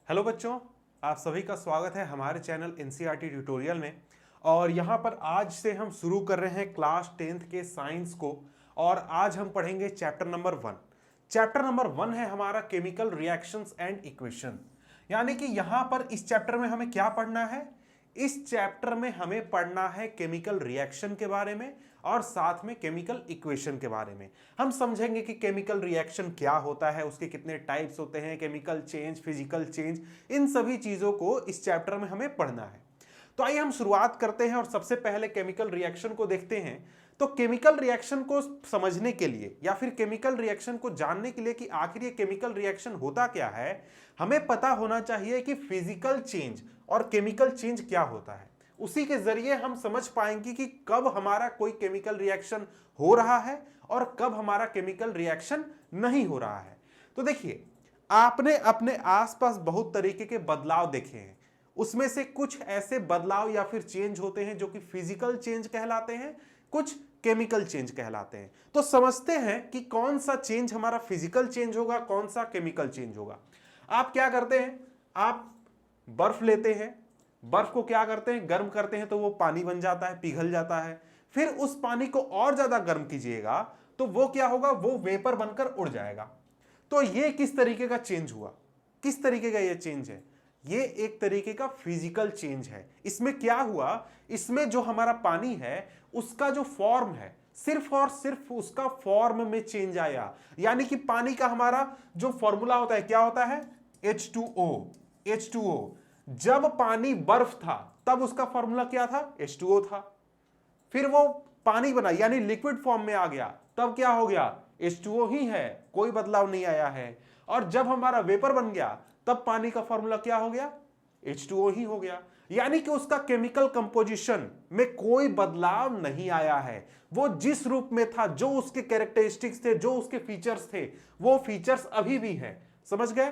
Hello बच्चों, आप सभी का स्वागत है हमारे चैनल एनसीईआरटी ट्यूटोरियल में। और यहाँ पर आज से हम शुरू कर रहे हैं क्लास 10th के साइंस को। और आज हम पढ़ेंगे चैप्टर नंबर 1। चैप्टर नंबर 1 है हमारा केमिकल रिएक्शंस एंड इक्वेशन। यानी कि यहाँ पर इस चैप्टर में हमें क्या पढ़ना है? इस चैप्टर में हमें पढ़ना है केमिकल रिएक्शन के बारे में और साथ में केमिकल इक्वेशन के बारे में। हम समझेंगे कि केमिकल रिएक्शन क्या होता है, उसके कितने टाइप्स होते हैं, केमिकल चेंज, फिजिकल चेंज, इन सभी चीजों को इस चैप्टर में हमें पढ़ना है। तो आइए हम शुरुआत करते हैं और सबसे पहले केमिकल रिएक्शन को देखते हैं। तो केमिकल रिएक्शन को समझने के लिए या फिर केमिकल रिएक्शन को जानने के लिए कि आखिर ये केमिकल रिएक्शन होता क्या है, हमें पता होना चाहिए कि फिजिकल चेंज और केमिकल चेंज क्या होता है। उसी के जरिए हम समझ पाएंगे कि कब हमारा कोई केमिकल रिएक्शन हो रहा है और कब हमारा केमिकल रिएक्शन नहीं हो रहा है। तो देखिए, आपने अपने आसपास बहुत तरीके के बदलाव देखे हैं। उसमें से कुछ ऐसे बदलाव या फिर चेंज होते हैं जो कि फिजिकल चेंज कहलाते हैं, कुछ केमिकल चेंज कहलाते हैं। तो समझते हैं कि कौन सा चेंज हमारा फिजिकल चेंज होगा, कौन सा केमिकल चेंज होगा। आप क्या करते हैं? आप बर्फ लेते हैं, बर्फ को क्या करते हैं? गर्म करते हैं तो वो पानी बन जाता है, पिघल जाता है। फिर उस पानी को और ज्यादा गर्म कीजिएगा तो वो क्या होगा? वो वेपर बनकर उड़ जाएगा। तो ये किस तरीके का चेंज हुआ? किस तरीके का ये चेंज है? ये एक तरीके का फिजिकल चेंज है। इसमें क्या हुआ? इसमें जो हमारा पानी है उसका जो फॉर्म है, सिर्फ और सिर्फ उसका फॉर्म में चेंज आया। यानी कि पानी का हमारा जो फॉर्मूला होता है क्या होता है? H2O। H2O। जब पानी बर्फ था तब उसका फॉर्मूला क्या था? H2O था। फिर वो पानी बना यानी लिक्विड फॉर्म में आ गया, तब क्या हो गया? H2O ही है, कोई बदलाव नहीं आया है। और जब हमारा वेपर बन गया तब पानी का फॉर्मूला क्या हो गया? H2O ही हो गया। यानी कि उसका केमिकल कंपोजिशन में कोई बदलाव नहीं आया है। वो जिस रूप में था, जो उसके कैरेक्टरिस्टिक्स थे, जो उसके फीचर्स थे, वो फीचर्स अभी भी हैं। समझ गए?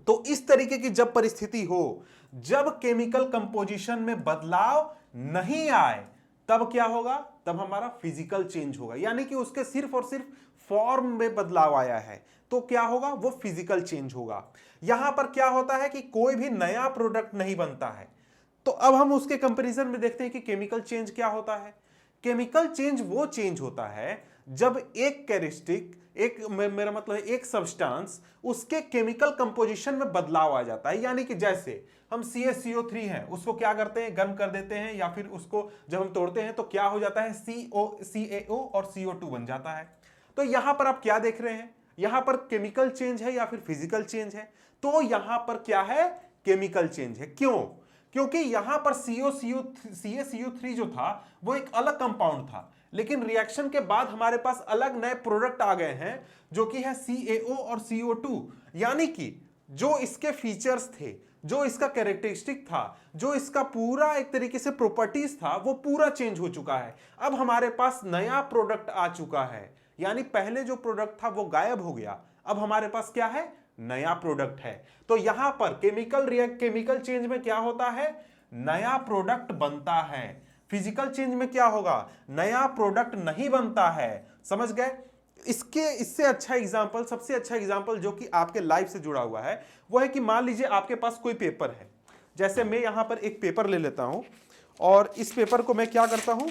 तो इस तरीके की जब परिस्थिति हो, जब केमिकल कंपोजिशन में बदलाव नहीं आए, तब क्या होगा? तब हमारा फिजिकल चेंज होगा। यानी कि उसके सिर्फ और सिर्फ फॉर्म में बदलाव आया है, तो क्या होगा? वो फिजिकल चेंज होगा। यहां पर क्या होता है कि कोई भी नया प्रोडक्ट नहीं बनता है। तो अब हम उसके कंपैरिजन में देखते हैं कि केमिकल चेंज क्या होता है। केमिकल चेंज वो चेंज होता है जब एक कैरेक्टरिस्टिक, मेरा मतलब है एक सब्सटेंस, उसके केमिकल कंपोजिशन में बदलाव आ जाता है। यानी कि जैसे हम CaCO3 है, उसको क्या करते हैं? गर्म कर देते हैं, या फिर उसको जब हम तोड़ते हैं तो क्या हो जाता है? CaO और CO2 बन जाता है। तो यहां पर आप क्या देख रहे हैं? यहां पर केमिकल चेंज है या फिर फिजिकल चेंज है? तो यहां पर क्या है? केमिकल चेंज है। क्यों? क्योंकि यहां पर CaCO3 जो था वो एक अलग कंपाउंड था, लेकिन रिएक्शन के बाद हमारे पास अलग नए प्रोडक्ट आ गए हैं जो कि है CaO और CO2। यानी कि जो इसके फीचर्स थे, जो इसका कैरेक्टरिस्टिक था, जो इसका पूरा एक तरीके से प्रॉपर्टीज था, वो पूरा चेंज हो चुका है। अब हमारे पास नया प्रोडक्ट आ चुका है। यानी पहले जो प्रोडक्ट था वो गायब हो गया, अब हमारे पास क्या है? नया प्रोडक्ट है। तो यहां पर केमिकल चेंज में क्या होता है? नया प्रोडक्ट बनता है। फिजिकल चेंज में क्या होगा? नया प्रोडक्ट नहीं बनता है। समझ गए? इससे अच्छा एग्जांपल, सबसे अच्छा एग्जांपल जो कि आपके लाइफ से जुड़ा हुआ है, वो है कि मान लीजिए आपके पास कोई पेपर है। जैसे मैं यहां पर एक पेपर ले लेता हूं और इस पेपर को मैं क्या करता हूं,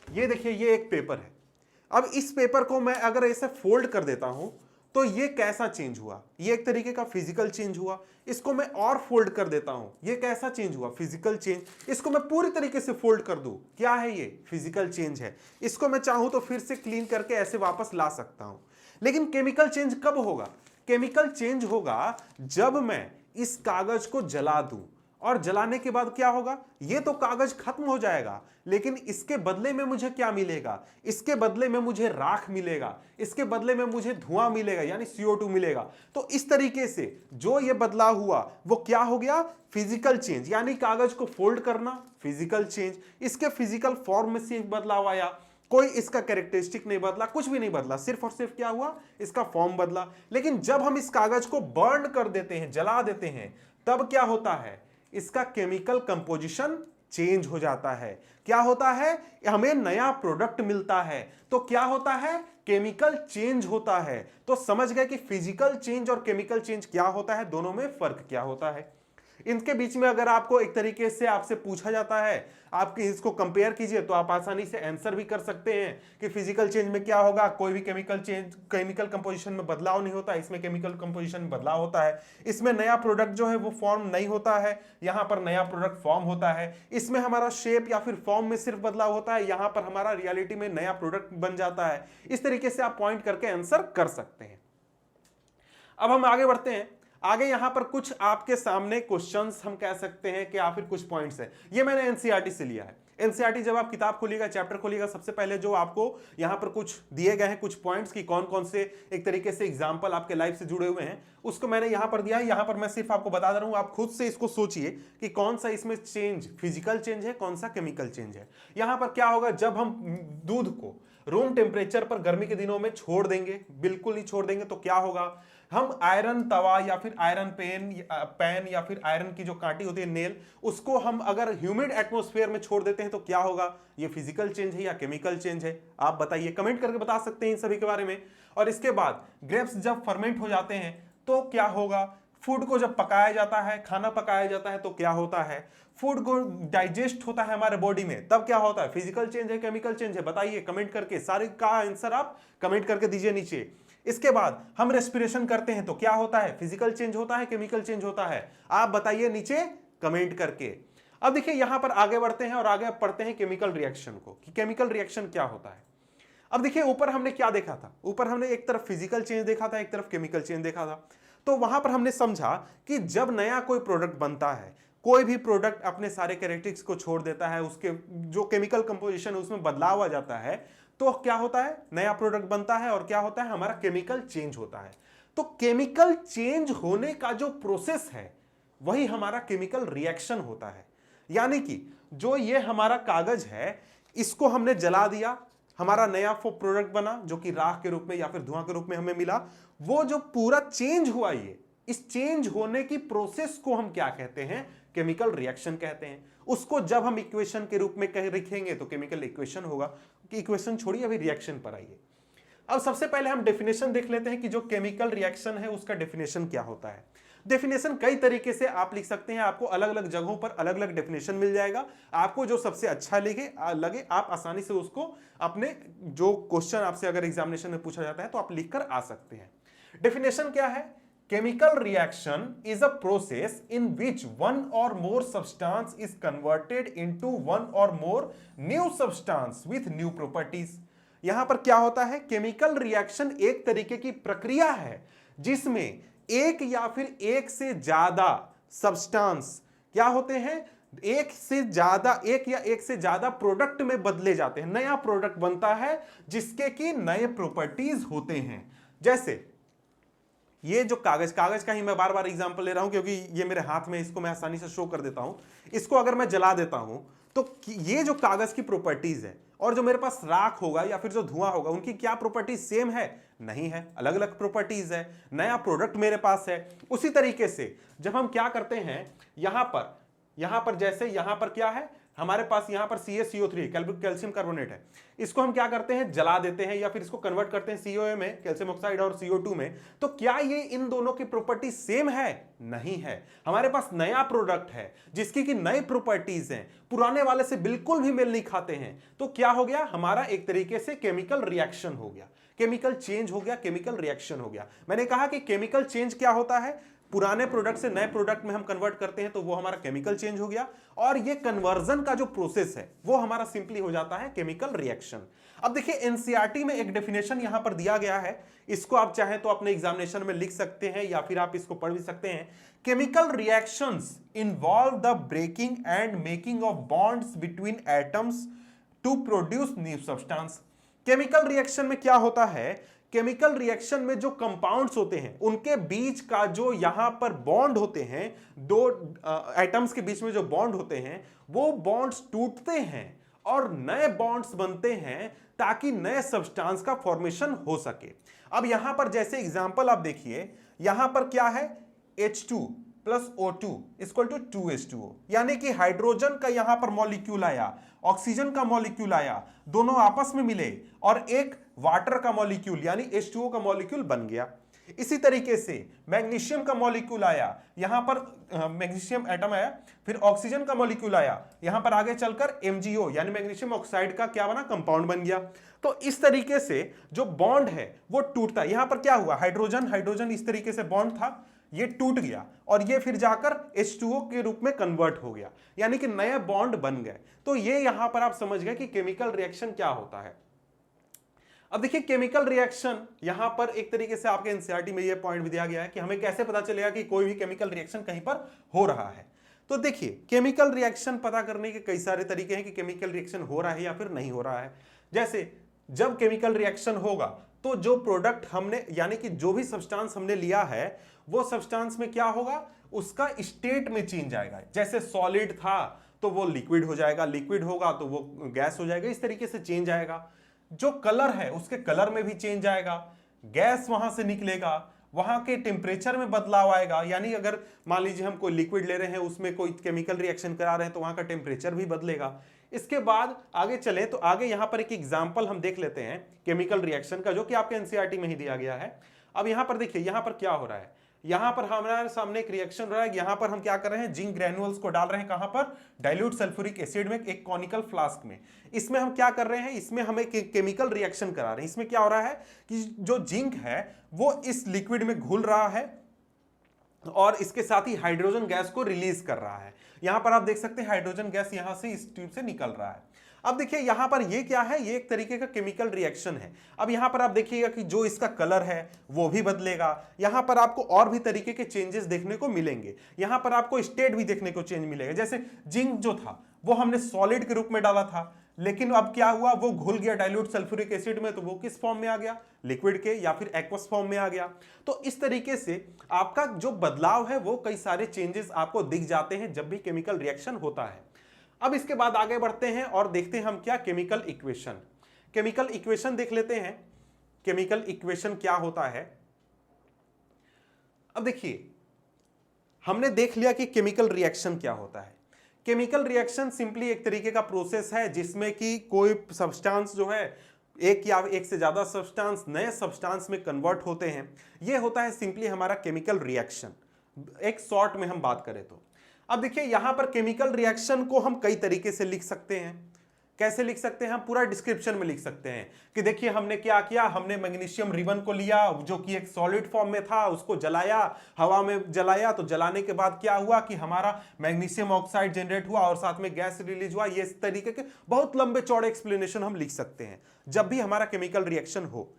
ये देखिए, ये एक पेपर है। अब इस पेपर को मैं अगर ऐसे फोल्ड कर देता हूं तो ये कैसा चेंज हुआ? ये एक तरीके का फिजिकल चेंज हुआ। इसको मैं और फोल्ड कर देता हूं, ये कैसा चेंज हुआ? Physical change. इसको मैं पूरी तरीके से फोल्ड कर दूं, क्या है ये? फिजिकल चेंज है। इसको मैं चाहूं तो फिर से क्लीन करके ऐसे वापस ला सकता हूं। लेकिन केमिकल चेंज कब होगा? केमिकल चेंज होगा जब मैं इस कागज को जला दूं। और जलाने के बाद क्या होगा? ये तो कागज खत्म हो जाएगा, लेकिन इसके बदले में मुझे क्या मिलेगा? इसके बदले में मुझे राख मिलेगा, इसके बदले में मुझे धुआं मिलेगा, यानी CO2 मिलेगा। तो इस तरीके से जो ये बदलाव हुआ वो क्या हो गया? Physical change. यानी कागज को फोल्ड करना, फिजिकल चेंज। इसके फिजिकल फॉर्म में सिर्फ बदलाव आया, कोई इसका कैरेक्टरिस्टिक नहीं बदला, कुछ भी नहीं बदला, सिर्फ और सिर्फ क्या हुआ? इसका फॉर्म बदला। लेकिन जब हम इस कागज को बर्न कर देते हैं, जला देते हैं, तब क्या होता है? इसका केमिकल कंपोजिशन चेंज हो जाता है। क्या होता है? हमें नया प्रोडक्ट मिलता है। तो क्या होता है? केमिकल चेंज होता है। तो समझ गए कि फिजिकल चेंज और केमिकल चेंज क्या होता है, दोनों में फर्क क्या होता है। इनके बीच में अगर आपको एक तरीके से आपसे पूछा जाता है, आपके इसको कंपेयर कीजिए, तो आप आसानी से आंसर भी कर सकते हैं कि फिजिकल चेंज में क्या होगा, कोई भी केमिकल कंपोजिशन में बदलाव नहीं होता, इसमें केमिकल कंपोजिशन में बदलाव होता है। इसमें नया प्रोडक्ट जो है वो फॉर्म नहीं होता है, यहां पर नया प्रोडक्ट फॉर्म होता है। इसमें हमारा शेप या फिर फॉर्म में सिर्फ बदलाव होता है, यहां पर हमारा रियलिटी में नया प्रोडक्ट बन जाता है। इस तरीके से आप पॉइंट करके आंसर कर सकते हैं। अब हम आगे बढ़ते हैं। आगे यहां पर कुछ आपके सामने क्वेश्चंस हम कह सकते हैं कि या फिर कुछ पॉइंट्स है, ये मैंने एनसीईआरटी से लिया है। एनसीईआरटी जब आप किताब खोलिएगा, चैप्टर खोलिएगा, सबसे पहले जो आपको यहां पर कुछ दिए गए हैं, कुछ पॉइंट्स की कौन कौन से एक तरीके से एग्जांपल आपके लाइफ से जुड़े हुए हैं, उसको मैंने यहां पर दिया है। यहां पर मैं सिर्फ आपको बता दे रहा हूं, आप खुद से इसको सोचिए कि कौन सा इसमें चेंज फिजिकल चेंज है, कौन सा केमिकल चेंज है। यहां पर क्या होगा, जब हम दूध को रूम टेम्परेचर पर गर्मी के दिनों में छोड़ देंगे, बिल्कुल ही छोड़ देंगे, तो क्या होगा, हम आयरन तवा या फिर आयरन पैन या फिर आयरन की जो कांटी होती है नेल, उसको हम अगर ह्यूमिड एटमॉस्फेयर में छोड़ देते हैं तो क्या होगा, ये फिजिकल चेंज है या केमिकल चेंज है? आप बताइए, कमेंट करके बता सकते हैं इन सभी के बारे में। और इसके बाद ग्रेप्स जब फर्मेंट हो जाते हैं तो क्या होगा, फूड को जब पकाया जाता है, खाना पकाया जाता है, तो क्या होता है, फूड को डाइजेस्ट होता है हमारे बॉडी में, तब क्या होता है, फिजिकल चेंज है केमिकल चेंज है? बताइए कमेंट करके, सारे का आंसर आप कमेंट करके दीजिए नीचे। इसके बाद हम रेस्पिरेशन करते हैं तो क्या होता है, फिजिकल चेंज होता है केमिकल चेंज होता है? आप बताइए नीचे कमेंट करके। अब देखिए यहां पर आगे बढ़ते हैं और आगे पढ़ते हैं केमिकल रिएक्शन को, कि केमिकल रिएक्शन क्या होता है। अब देखिए ऊपर हमने क्या देखा था, ऊपर हमने एक तरफ फिजिकल चेंज देखा था, एक तरफ केमिकल चेंज देखा था। तो वहां पर हमने समझा कि जब नया कोई प्रोडक्ट बनता है, कोई भी प्रोडक्ट अपने सारे कैरेक्टरिस्टिक्स को छोड़ देता है, उसके जो केमिकल कंपोजिशन है उसमें बदलाव आ जाता है, तो क्या होता है, नया प्रोडक्ट बनता है और क्या होता है, हमारा केमिकल चेंज होता है। तो केमिकल चेंज होने का जो प्रोसेस है वही हमारा केमिकल रिएक्शन होता है। यानी कि जो ये हमारा कागज है, इसको हमने जला दिया, हमारा नया प्रोडक्ट बना जो कि राख के रूप में या फिर धुआं के रूप में हमें मिला। वो जो पूरा चेंज हुआ, ये इस चेंज होने की प्रोसेस को हम क्या कहते हैं, केमिकल रिएक्शन कहते हैं। उसको जब हम इक्वेशन के रूप में लिखेंगे तो केमिकल इक्वेशन होगा। कि इक्वेशन छोड़िए, अभी रिएक्शन पर आइए। अब सबसे पहले हम डेफिनेशन देख लेते हैं कि जो केमिकल रिएक्शन है उसका डेफिनेशन क्या होता है। डेफिनेशन कई तरीके से आप लिख सकते हैं, आपको अलग अलग जगहों पर अलग अलग डेफिनेशन मिल जाएगा। आपको जो सबसे अच्छा लगे आप आसानी से उसको अपने जो क्वेश्चन आपसे अगर एग्जामिनेशन में पूछा जाता है तो आप लिखकर आ सकते हैं। डेफिनेशन क्या है, chemical reaction is a process in which one or more substance is converted into one or more new substance with new properties। यहां पर क्या होता है, केमिकल रिएक्शन एक तरीके की प्रक्रिया है जिसमें एक या फिर एक से ज्यादा सब्सटेंस क्या होते हैं, एक या एक से ज्यादा प्रोडक्ट में बदले जाते हैं। नया प्रोडक्ट बनता है जिसके की नए प्रॉपर्टीज होते हैं। जैसे ये जो कागज का ही मैं बार बार एग्जांपल ले रहा हूं क्योंकि ये मेरे हाथ में, इसको मैं आसानी से शो कर देता हूं। इसको अगर मैं जला देता हूं तो ये जो कागज की प्रॉपर्टीज है और जो मेरे पास राख होगा या फिर जो धुआं होगा, उनकी क्या प्रॉपर्टीज सेम है? नहीं है, अलग अलग प्रॉपर्टीज है। नया प्रोडक्ट मेरे पास है। उसी तरीके से जब हम क्या करते हैं, यहां पर जैसे यहां पर क्या है, हमारे पास यहां पर CaCO3 कैल्शियम कार्बोनेट है, इसको हम क्या करते हैं, जला देते हैं या फिर इसको कन्वर्ट करते हैं COA में, कैल्शियम ऑक्साइड, और CO2 में। तो क्या ये इन दोनों की प्रॉपर्टी सेम है? नहीं है। हमारे पास नया प्रोडक्ट है जिसकी की नई प्रॉपर्टीज हैं, पुराने वाले से बिल्कुल भी मेल नहीं खाते हैं। तो क्या हो गया, हमारा एक तरीके से केमिकल रिएक्शन हो गया, केमिकल चेंज हो गया, केमिकल रिएक्शन हो गया। मैंने कहा कि केमिकल चेंज क्या होता है, पुराने प्रोडक्ट से नए प्रोडक्ट में हम कन्वर्ट करते हैं तो वो हमारा केमिकल चेंज हो गया। और ये कन्वर्जन का जो प्रोसेस है वो हमारा सिंपली हो जाता है केमिकल रिएक्शन। अब देखिए एनसीईआरटी में एक डेफिनेशन यहां पर दिया गया है, इसको आप चाहें तो अपने एग्जामिनेशन में लिख सकते हैं या फिर आप इसको पढ़ भी सकते हैं। Chemical reactions involve the breaking and making of bonds between atoms to produce new substance. Chemical reaction में क्या होता है, केमिकल रिएक्शन में जो कंपाउंड्स होते हैं उनके बीच का जो यहां पर बॉन्ड होते हैं, दो एटम्स के बीच में जो बॉन्ड होते हैं, वो बॉन्ड्स टूटते हैं और नए बॉन्ड्स बनते हैं ताकि नए सब्सटेंस का फॉर्मेशन हो सके। अब यहां पर जैसे एग्जांपल आप देखिए, यहां पर क्या है, H2 plus O2 equal to 2H2O, यानी कि हाइड्रोजन का यहां पर मॉलिक्यूल आया, ऑक्सीजन का मॉलिक्यूल आया, दोनों आपस में मिले और एक वाटर का मॉलिक्यूल यानी H2O का मॉलिक्यूल बन गया। इसी तरीके से मैग्नीशियम का मॉलिक्यूल आया, यहां पर मैग्नीशियम एटम आया, फिर ऑक्सीजन का मॉलिक्यूल आया, यहां पर आगे चलकर MgO यानी मैग्नीशियम ऑक्साइड का क्या बना, कंपाउंड बन गया। तो इस तरीके से जो बॉन्ड है वो टूटता है। यहां पर क्या हुआ, हाइड्रोजन हाइड्रोजन इस तरीके से बॉन्ड था, ये टूट गया और ये फिर जाकर H2O के रूप में कन्वर्ट हो गया, यानी कि नए बॉन्ड बन गए। तो ये यहां पर आप समझ गए कि केमिकल रिएक्शन क्या होता है। अब देखिए केमिकल रिएक्शन यहां पर एक तरीके से आपके एनसीईआरटी में ये पॉइंट भी दिया गया है कि हमें कैसे पता चलेगा कि कोई भी केमिकल रिएक्शन कहीं पर हो रहा है। तो देखिए केमिकल रिएक्शन पता करने के कई सारे तरीके हैं कि केमिकल रिएक्शन हो रहा है या फिर नहीं हो रहा है। जैसे जब केमिकल रिएक्शन होगा तो जो प्रोडक्ट हमने यानी कि जो भी सब्सटेंस हमने लिया है वो सब्सटेंस में क्या होगा, उसका स्टेट में चेंज आएगा। जैसे सॉलिड था तो वो लिक्विड हो जाएगा, लिक्विड होगा तो वो गैस हो जाएगा, इस तरीके से चेंज आएगा। जो कलर है उसके कलर में भी चेंज आएगा, गैस वहां से निकलेगा, वहां के टेम्परेचर में बदलाव आएगा। यानी अगर मान लीजिए हम कोई लिक्विड ले रहे हैं उसमें कोई केमिकल रिएक्शन करा रहे हैं तो वहां का टेम्परेचर भी बदलेगा। इसके बाद आगे चले तो आगे यहां पर एक एग्जांपल हम देख लेते हैं केमिकल रिएक्शन का, जो कि आपके एनसीईआरटी में ही दिया गया है। अब यहां पर देखिए यहां पर क्या हो रहा है, यहां पर हमारे सामने एक रिएक्शन हो रहा है। यहां पर हम क्या कर रहे हैं, जिंक ग्रैन्युअल्स को डाल रहे हैं कहां पर, डाइल्यूट सल्फ्यूरिक एसिड में, एक कॉनिकल फ्लास्क में। इसमें हम क्या कर रहे हैं, इसमें हम एक केमिकल रिएक्शन करा रहे हैं। इसमें क्या हो रहा है कि जो जिंक है वो इस लिक्विड में घुल रहा है और इसके साथ ही हाइड्रोजन गैस को रिलीज कर रहा है। यहां पर आप देख सकते हैं हाइड्रोजन गैस यहां से इस ट्यूब से निकल रहा है। अब देखिए यहां पर ये क्या है, ये एक तरीके का केमिकल रिएक्शन है। अब यहां पर आप देखिएगा कि जो इसका कलर है वो भी बदलेगा। यहां पर आपको और भी तरीके के चेंजेस देखने को मिलेंगे। यहां पर आपको स्टेट भी देखने को चेंज मिलेगा। जैसे जिंक जो था वो हमने सॉलिड के रूप में डाला था, लेकिन अब क्या हुआ, वो घुल गया डाइल्यूट सल्फ्यूरिक एसिड में, तो वो किस फॉर्म में आ गया, लिक्विड के या फिर एक्वस फॉर्म में आ गया। तो इस तरीके से आपका जो बदलाव है वो कई सारे चेंजेस आपको दिख जाते हैं जब भी केमिकल रिएक्शन होता है। अब इसके बाद आगे बढ़ते हैं और देखते हैं हम क्या, केमिकल इक्वेशन। केमिकल इक्वेशन देख लेते हैं, केमिकल इक्वेशन क्या होता है। अब देखिए हमने देख लिया कि केमिकल रिएक्शन क्या होता है। केमिकल रिएक्शन सिंपली एक तरीके का प्रोसेस है जिसमें कि कोई सब्सटेंस जो है, एक या एक से ज्यादा सब्सटेंस नए सब्सटेंस में कन्वर्ट होते हैं। यह होता है सिंपली हमारा केमिकल रिएक्शन, एक शॉर्ट में हम बात करें तो। अब देखिए यहां पर केमिकल रिएक्शन को हम कई तरीके से लिख सकते हैं। कैसे लिख सकते हैं, हम पूरा डिस्क्रिप्शन में लिख सकते हैं कि देखिए हमने क्या किया, हमने मैग्नीशियम रिबन को लिया जो कि एक सॉलिड फॉर्म में था, उसको जलाया, हवा में जलाया, तो जलाने के बाद क्या हुआ कि हमारा मैग्नीशियम ऑक्साइड जनरेट हुआ और साथ में गैस रिलीज हुआ। ये इस तरीके के बहुत लंबे चौड़े एक्सप्लेनेशन हम लिख सकते हैं जब भी हमारा केमिकल रिएक्शन हो।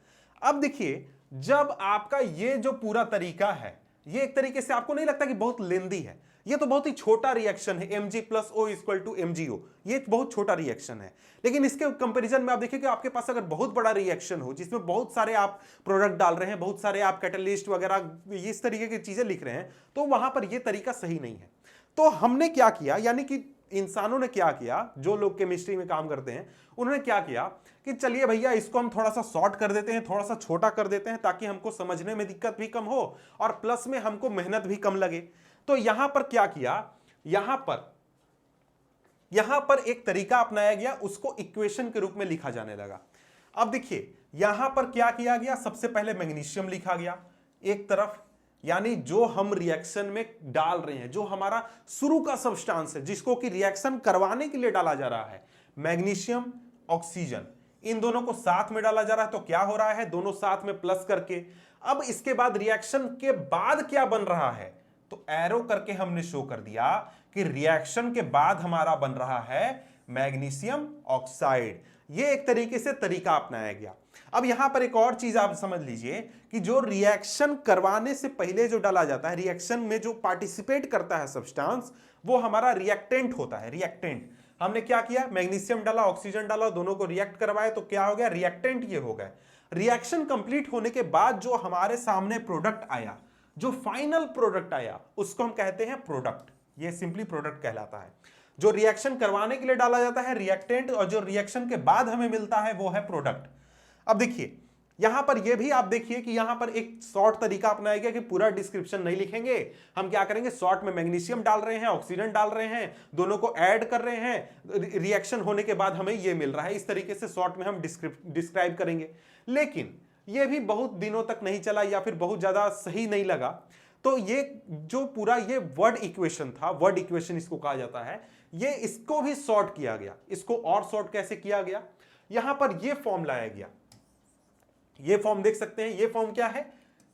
अब देखिए जब आपका ये जो पूरा तरीका है, ये एक तरीके से आपको नहीं लगता कि बहुत लेंदी है, ये तो बहुत ही छोटा रिएक्शन है, Mg + O = MgO, ये एक बहुत छोटा रिएक्शन है। लेकिन इसके कंपैरिजन में आप देखिए कि आपके पास अगर बहुत बड़ा रिएक्शन हो जिसमें बहुत सारे आप प्रोडक्ट डाल रहे हैं, बहुत सारे आप कैटलिस्ट वगैरह इस तरीके की चीजें लिख रहे हैं, तो वहां पर यह तरीका सही नहीं है। तो हमने क्या किया, यानी कि इंसानों ने क्या किया, जो लोग केमिस्ट्री में काम करते हैं उन्होंने क्या किया कि चलिए भैया इसको हम थोड़ा सा शॉर्ट कर देते हैं, थोड़ा सा छोटा कर देते हैं, ताकि हमको समझने में दिक्कत भी कम हो और प्लस में हमको मेहनत भी कम लगे। तो यहां पर क्या किया, यहां पर एक तरीका अपनाया गया, उसको इक्वेशन के रूप में लिखा जाने लगा। अब देखिए यहां पर क्या किया गया, सबसे पहले मैग्नीशियम लिखा गया एक तरफ, यानी जो हम रिएक्शन में डाल रहे हैं, जो हमारा शुरू का सब्सटेंस है जिसको कि रिएक्शन करवाने के लिए डाला जा रहा है, मैग्नीशियम ऑक्सीजन, इन दोनों को साथ में डाला जा रहा है। तो क्या हो रहा है, दोनों साथ में प्लस करके। अब इसके बाद रिएक्शन के बाद क्या बन रहा है, तो एरो करके हमने शो कर दिया कि रिएक्शन के बाद हमारा बन रहा है मैग्नीशियम ऑक्साइड। ये एक तरीके से तरीका अपनाया गया। अब यहां पर एक और चीज आप समझ लीजिए कि जो रिएक्शन करवाने से पहले जो डाला जाता है, रिएक्शन में जो पार्टिसिपेट करता है सब्सटेंस, वो हमारा रिएक्टेंट होता है। रिएक्टेंट हमने क्या किया, मैग्नीशियम डाला, ऑक्सीजन डाला, दोनों को रिएक्ट करवाए, तो क्या हो गया, रिएक्टेंट ये हो गए। रिएक्शन कंप्लीट होने के बाद जो हमारे सामने प्रोडक्ट आया, जो फाइनल प्रोडक्ट आया, उसको हम कहते हैं प्रोडक्ट। ये सिंपली प्रोडक्ट कहलाता है। जो रिएक्शन करवाने के लिए डाला जाता है रिएक्टेंट, और जो रिएक्शन के बाद हमें मिलता है वो है प्रोडक्ट। अब देखिए यहां पर यह भी आप देखिए कि यहां पर एक शॉर्ट तरीका अपनाया गया कि पूरा डिस्क्रिप्शन नहीं लिखेंगे, हम क्या करेंगे शॉर्ट में मैग्नीशियम डाल रहे हैं, ऑक्सीजन डाल रहे हैं, दोनों को ऐड कर रहे हैं, रिएक्शन होने के बाद हमें यह मिल रहा है, इस तरीके से शॉर्ट में हम डिस्क्राइब करेंगे। लेकिन यह भी बहुत दिनों तक नहीं चला या फिर बहुत ज्यादा सही नहीं लगा, तो ये जो पूरा ये वर्ड इक्वेशन था, वर्ड इक्वेशन इसको कहा जाता है, ये इसको भी शॉर्ट किया गया। इसको और शॉर्ट कैसे किया गया, यहां पर ये फॉर्म लाया गया, ये फॉर्म देख सकते हैं। ये फॉर्म क्या है,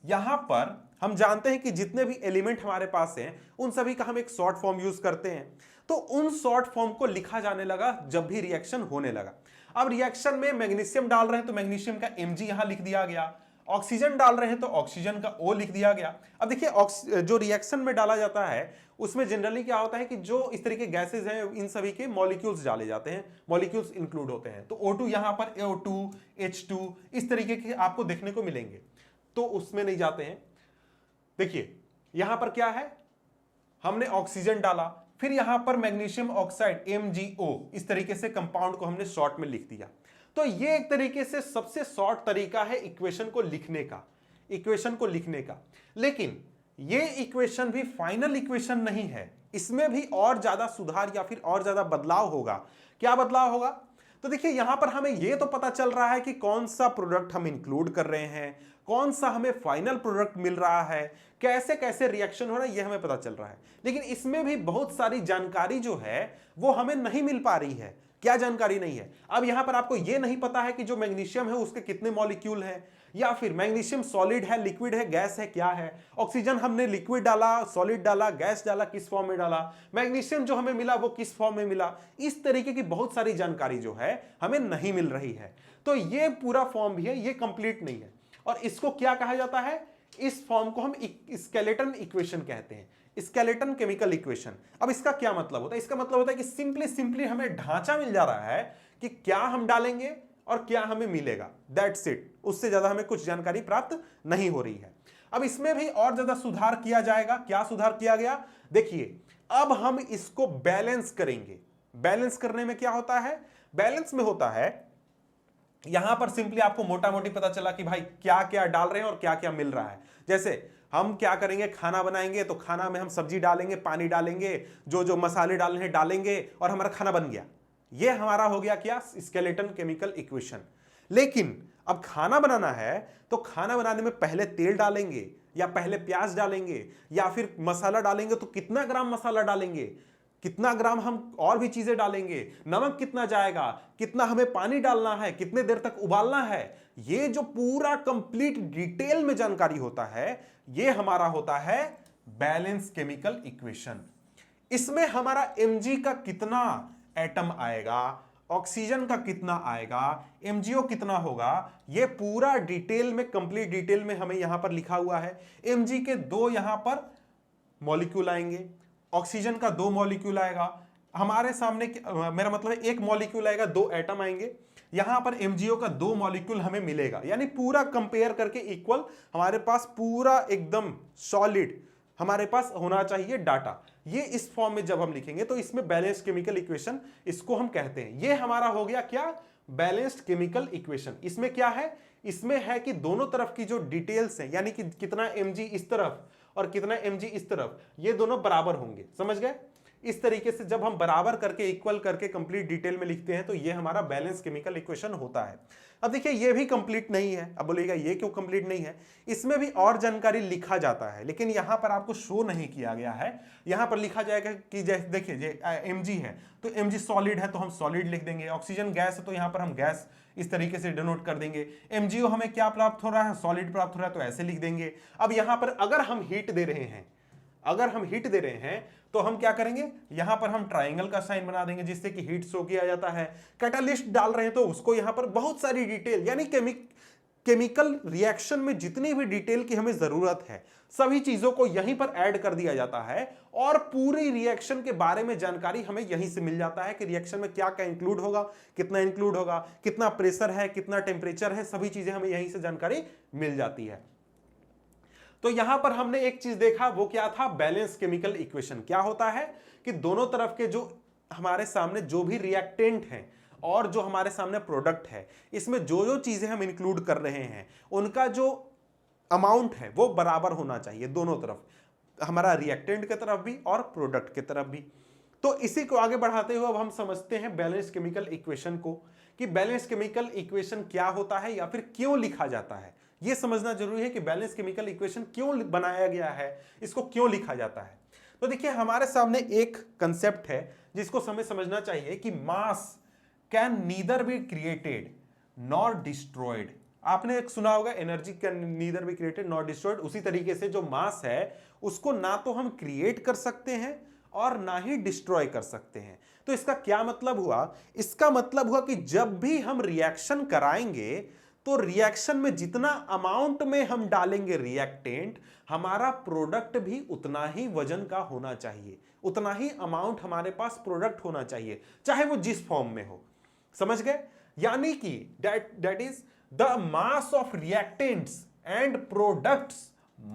यहां पर हम जानते हैं कि जितने भी एलिमेंट हमारे पास हैं उन सभी का हम एक शॉर्ट फॉर्म यूज करते हैं, तो उन शॉर्ट फॉर्म को लिखा जाने लगा जब भी रिएक्शन होने लगा। अब रिएक्शन में मैग्नीशियम डाल रहे हैं तो मैग्नीशियम का Mg यहां लिख दिया गया, ऑक्सीजन डाल रहे हैं तो ऑक्सीजन का O लिख दिया गया। अब देखिए जो रिएक्शन में डाला जाता है उसमें जनरली क्या होता है कि जो इस तरीके गैसेज हैं इन सभी के मॉलिक्यूल्स डाले जाते हैं, मॉलिक्यूल्स इंक्लूड होते हैं, तो O2 यहां पर O2 H2 इस तरीके के आपको देखने को मिलेंगे, तो उसमें नहीं जाते हैं। देखिए यहां पर क्या है, हमने ऑक्सीजन डाला, फिर यहां पर मैग्नीशियम ऑक्साइड MgO, इस तरीके से कंपाउंड को हमने शॉर्ट में लिख दिया। तो ये एक तरीके से सबसे शॉर्ट तरीका है इक्वेशन को लिखने का, इक्वेशन को लिखने का। लेकिन ये इक्वेशन भी फाइनल इक्वेशन नहीं है, इसमें भी और ज्यादा सुधार या फिर और ज्यादा बदलाव होगा। क्या बदलाव होगा, तो देखिए यहां पर हमें यह तो पता चल रहा है कि कौन सा प्रोडक्ट हम इंक्लूड कर रहे हैं, कौन सा हमें फाइनल प्रोडक्ट मिल रहा है, कैसे कैसे रिएक्शन हो रहा है, यह हमें पता चल रहा है। लेकिन इसमें भी बहुत सारी जानकारी जो है वो हमें नहीं मिल पा रही है। क्या जानकारी नहीं है, अब यहां पर आपको यह नहीं पता है कि जो मैग्नीशियम है उसके कितने मॉलिक्यूल हैं, या फिर मैग्नीशियम सॉलिड है, लिक्विड है, गैस है, क्या है। ऑक्सीजन हमने लिक्विड डाला, सॉलिड डाला, गैस डाला, किस फॉर्म में डाला, मैग्नीशियम जो हमें मिला वो किस फॉर्म में मिला, इस तरीके की बहुत सारी जानकारी जो है हमें नहीं मिल रही है। तो ये पूरा फॉर्म भी है, ये कंप्लीट नहीं है। और इसको क्या कहा जाता है, इस फॉर्म को हम स्केलेटन इक्वेशन कहते हैं, स्केलेटन केमिकल इक्वेशन। अब इसका क्या मतलब होता है, इसका मतलब होता है कि सिंपली हमें ढांचा मिल जा रहा है कि क्या हम डालेंगे और क्या हमें मिलेगा, दैट्स इट। उससे ज्यादा हमें कुछ जानकारी प्राप्त नहीं हो रही है। अब इसमें भी और ज्यादा सुधार किया जाएगा। क्या सुधार किया गया, देखिए अब हम इसको बैलेंस करेंगे। बैलेंस करने में क्या होता है, बैलेंस में होता है यहां पर सिंपली आपको मोटा मोटी पता चला कि भाई क्या क्या डाल रहे हैं और क्या क्या मिल रहा है। जैसे हम क्या करेंगे, खाना बनाएंगे तो खाना में हम सब्जी डालेंगे, पानी डालेंगे, जो जो मसाले डालने हैं डालेंगे और हमारा खाना बन गया। ये हमारा हो गया क्या, स्केलेटन केमिकल इक्वेशन। लेकिन अब खाना बनाना है तो खाना बनाने में पहले तेल डालेंगे या पहले प्याज डालेंगे या फिर मसाला डालेंगे, तो कितना ग्राम मसाला डालेंगे, कितना ग्राम हम और भी चीजें डालेंगे, नमक कितना जाएगा, कितना हमें पानी डालना है, कितने देर तक उबालना है, ये जो पूरा कंप्लीट डिटेल में जानकारी होता है ये हमारा होता है बैलेंस केमिकल इक्वेशन। इसमें हमारा Mg का कितना एटम आएगा, ऑक्सीजन का कितना आएगा, MgO कितना होगा, ये पूरा डिटेल में, कंप्लीट डिटेल में हमें यहां पर लिखा हुआ है। Mg के 2 यहां पर मॉलिक्यूल आएंगे, ऑक्सीजन का 2 मॉलिक्यूल आएगा, हमारे सामने मेरा मतलब है 1 मॉलिक्यूल आएगा, 2 एटम आएंगे। यहां पर MgO का 2 मॉलिक्यूल हमें मिलेगा, यानी पूरा कंपेयर करके इक्वल हमारे पास पूरा एकदम सॉलिड हमारे पास होना चाहिए डाटा। ये इस फॉर्म में जब हम लिखेंगे तो इसमें बैलेंस्ड केमिकल इक्वेशन इसको हम कहते हैं। ये हमारा हो गया क्या, बैलेंस्ड केमिकल इक्वेशन। इसमें क्या है, इसमें है कि दोनों तरफ की जो डिटेल्स हैं, यानी कि कितना Mg इस तरफ और कितना Mg इस तरफ, ये दोनों बराबर होंगे। समझ गए, इस तरीके से जब हम बराबर करके इक्वल करके कंप्लीट डिटेल में लिखते हैं तो ये हमारा बैलेंस केमिकल इक्वेशन होता है। अब देखिए ये भी कंप्लीट नहीं है। अब बोलिएगा ये क्यों कंप्लीट नहीं है, इसमें भी और जानकारी लिखा जाता है लेकिन यहां पर आपको शो नहीं किया गया है। यहां पर लिखा जाएगा कि जैसे देखिए Mg है तो Mg सॉलिड है तो हम सॉलिड लिख देंगे, ऑक्सीजन गैस है तो यहां पर हम गैस इस तरीके से डिनोट कर देंगे। MgO हमें क्या प्राप्त हो रहा है, सॉलिड प्राप्त हो रहा है तो ऐसे लिख देंगे। अब यहां पर अगर हम हीट दे रहे हैं, अगर हम हीट दे रहे हैं तो हम क्या करेंगे, यहां पर हम ट्रायंगल का साइन बना देंगे जिससे कि हीट शो किया जाता है। कैटालिस्ट डाल रहे हैं तो उसको यहां पर बहुत सारी डिटेल, यानी केमिकल रिएक्शन में जितनी भी डिटेल की हमें जरूरत है सभी चीजों को यहीं पर ऐड कर दिया जाता है और पूरी रिएक्शन के बारे में जानकारी हमें यहीं से मिल जाता है कि रिएक्शन में क्या क्या इंक्लूड होगा, कितना इंक्लूड होगा, कितना प्रेशर है, कितना टेम्परेचर है, सभी चीजें हमें यहीं से जानकारी मिल जाती है। तो यहां पर हमने एक चीज देखा, वो क्या था, बैलेंस केमिकल इक्वेशन। क्या होता है कि दोनों तरफ के जो हमारे सामने जो भी रिएक्टेंट हैं और जो हमारे सामने प्रोडक्ट है, इसमें जो जो चीजें हम इंक्लूड कर रहे हैं उनका जो अमाउंट है वो बराबर होना चाहिए दोनों तरफ, हमारा रिएक्टेंट की तरफ भी और प्रोडक्ट की तरफ भी। तो इसी को आगे बढ़ाते हुए अब हम समझते हैं बैलेंस केमिकल इक्वेशन को, कि बैलेंस केमिकल इक्वेशन क्या होता है या फिर क्यों लिखा जाता है। यह समझना जरूरी है कि बैलेंस केमिकल इक्वेशन क्यों बनाया गया है, इसको क्यों लिखा जाता है। तो देखिए हमारे सामने एक कंसेप्ट है जिसको हमें समझना चाहिए कि मास can neither be created nor destroyed. आपने एक सुना होगा energy can neither be created nor destroyed. उसी तरीके से जो मास है उसको ना तो हम क्रिएट कर सकते हैं और ना ही डिस्ट्रॉय कर सकते हैं। तो इसका क्या मतलब हुआ? इसका मतलब हुआ कि जब भी हम रिएक्शन कराएंगे तो रिएक्शन में जितना अमाउंट में हम डालेंगे रिएक्टेंट, हमारा प्रोडक्ट भी उतना ही वजन का होना चाहिए, उतना ही अमाउंट हमारे पास प्रोडक्ट होना चाहिए, चाहे वो जिस फॉर्म में हो। समझ गए? यानी कि that is the mass of reactants and products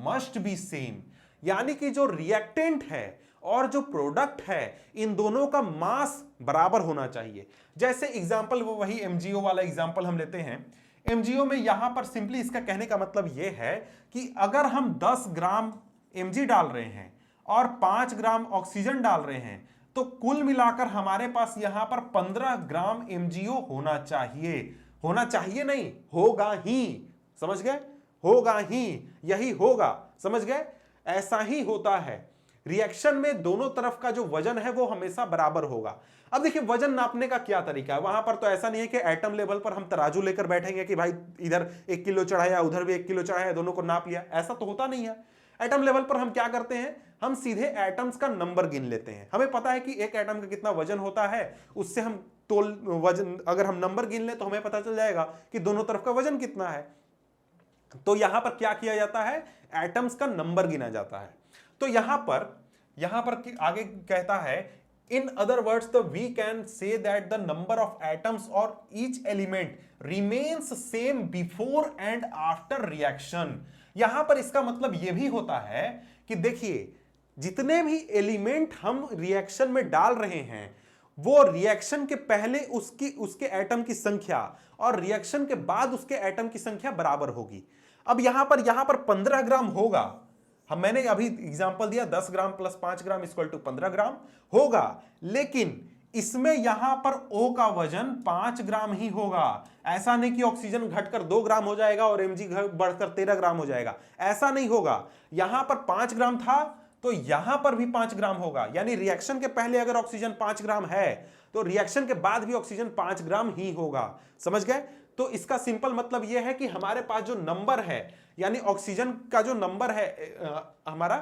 must be same. यानी कि जो रिएक्टेंट है और जो प्रोडक्ट है इन दोनों का मास बराबर होना चाहिए। जैसे एग्जांपल वो वही एमजीओ वाला एग्जांपल हम लेते हैं। एमजीओ में यहां पर सिंपली इसका कहने का मतलब यह है कि अगर हम 10 ग्राम एमजी डाल रहे हैं और 5 ग्राम ऑक्सीजन डाल रहे हैं तो कुल मिलाकर हमारे पास यहां पर 15 ग्राम एमजीओ होना चाहिए। होना चाहिए नहीं, होगा ही। समझ गए? होगा ही, यही होगा। समझ गए? ऐसा ही होता है। रिएक्शन में दोनों तरफ का जो वजन है वो हमेशा बराबर होगा। अब देखिए वजन नापने का क्या तरीका है। वहां पर तो ऐसा नहीं है कि एटम लेवल पर हम तराजू लेकर बैठेंगे कि भाई इधर 1 किलो चढ़ाया, उधर भी 1 किलो चढ़ाया, दोनों को नाप लिया। ऐसा तो होता नहीं है। एटम लेवल पर हम क्या करते हैं, हम सीधे एटम्स का नंबर गिन लेते हैं। हमें पता है कि एक एटम का कितना वजन होता है, उससे हम तोल वजन, अगर हम नंबर गिन ले तो हमें पता चल जाएगा कि दोनों तरफ का वजन कितना है। तो यहां पर क्या किया जाता है, एटम्स का नंबर गिना जाता है। तो यहां पर आगे कहता है, in other words the we can say that the number of atoms और each element remains same before and after reaction. यहां पर इसका मतलब यह भी होता है कि देखिए जितने भी एलिमेंट हम रिएक्शन में डाल रहे हैं वो रिएक्शन के पहले उसके एटम की संख्या और रिएक्शन के बाद उसके एटम की संख्या बराबर होगी। अब यहां पर 15 ग्राम होगा। मैंने अभी एग्जांपल दिया 10 gram plus 5 gram equal to 15 gram होगा, लेकिन इसमें यहां पर O का वजन 5 ग्राम ही होगा। ऐसा नहीं कि ऑक्सीजन घटकर 2 ग्राम हो जाएगा और mg बढ़कर 13 ग्राम हो जाएगा, ऐसा नहीं होगा। यहां पर 5 ग्राम था तो यहां पर भी 5 ग्राम होगा। यानी रिएक्शन के पहले अगर ऑक्सीजन 5 ग्राम है तो रिएक्शन के बाद भी ऑक्सीजन 5 ग्राम ही होगा। समझ गए? तो इसका सिंपल मतलब यह है कि हमारे पास जो नंबर है, यानी ऑक्सीजन का जो नंबर है हमारा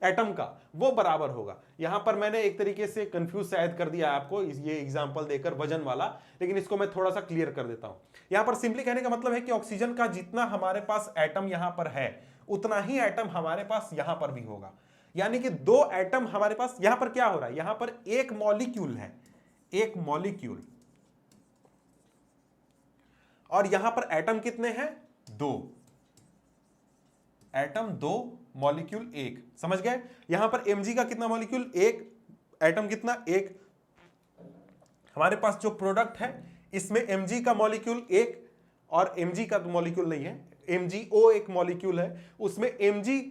एटम का, वो बराबर होगा। यहां पर मैंने एक तरीके से कंफ्यूज शायद कर दिया आपको ये एग्जांपल देकर वजन वाला, लेकिन इसको मैं थोड़ा सा क्लियर कर देता हूं। यहां पर सिंपली कहने का मतलब है कि ऑक्सीजन का जितना हमारे पास एटम यहां पर है उतना ही एटम हमारे पास यहां पर भी होगा। यानी कि 2 एटम हमारे पास, यहां पर क्या हो रहा है, यहां पर एक मॉलिक्यूल है, एक मॉलिक्यूल, और यहां पर एटम कितने हैं, 2 एटम, 2 मॉलिक्यूल 1। समझ गए? यहां पर mg का कितना मॉलिक्यूल, 1, एटम कितना, 1। हमारे पास जो प्रोडक्ट है इसमें mg का मॉलिक्यूल 1 और mg का मॉलिक्यूल नहीं है, MgO एक मॉलिक्यूल है, उसमें mg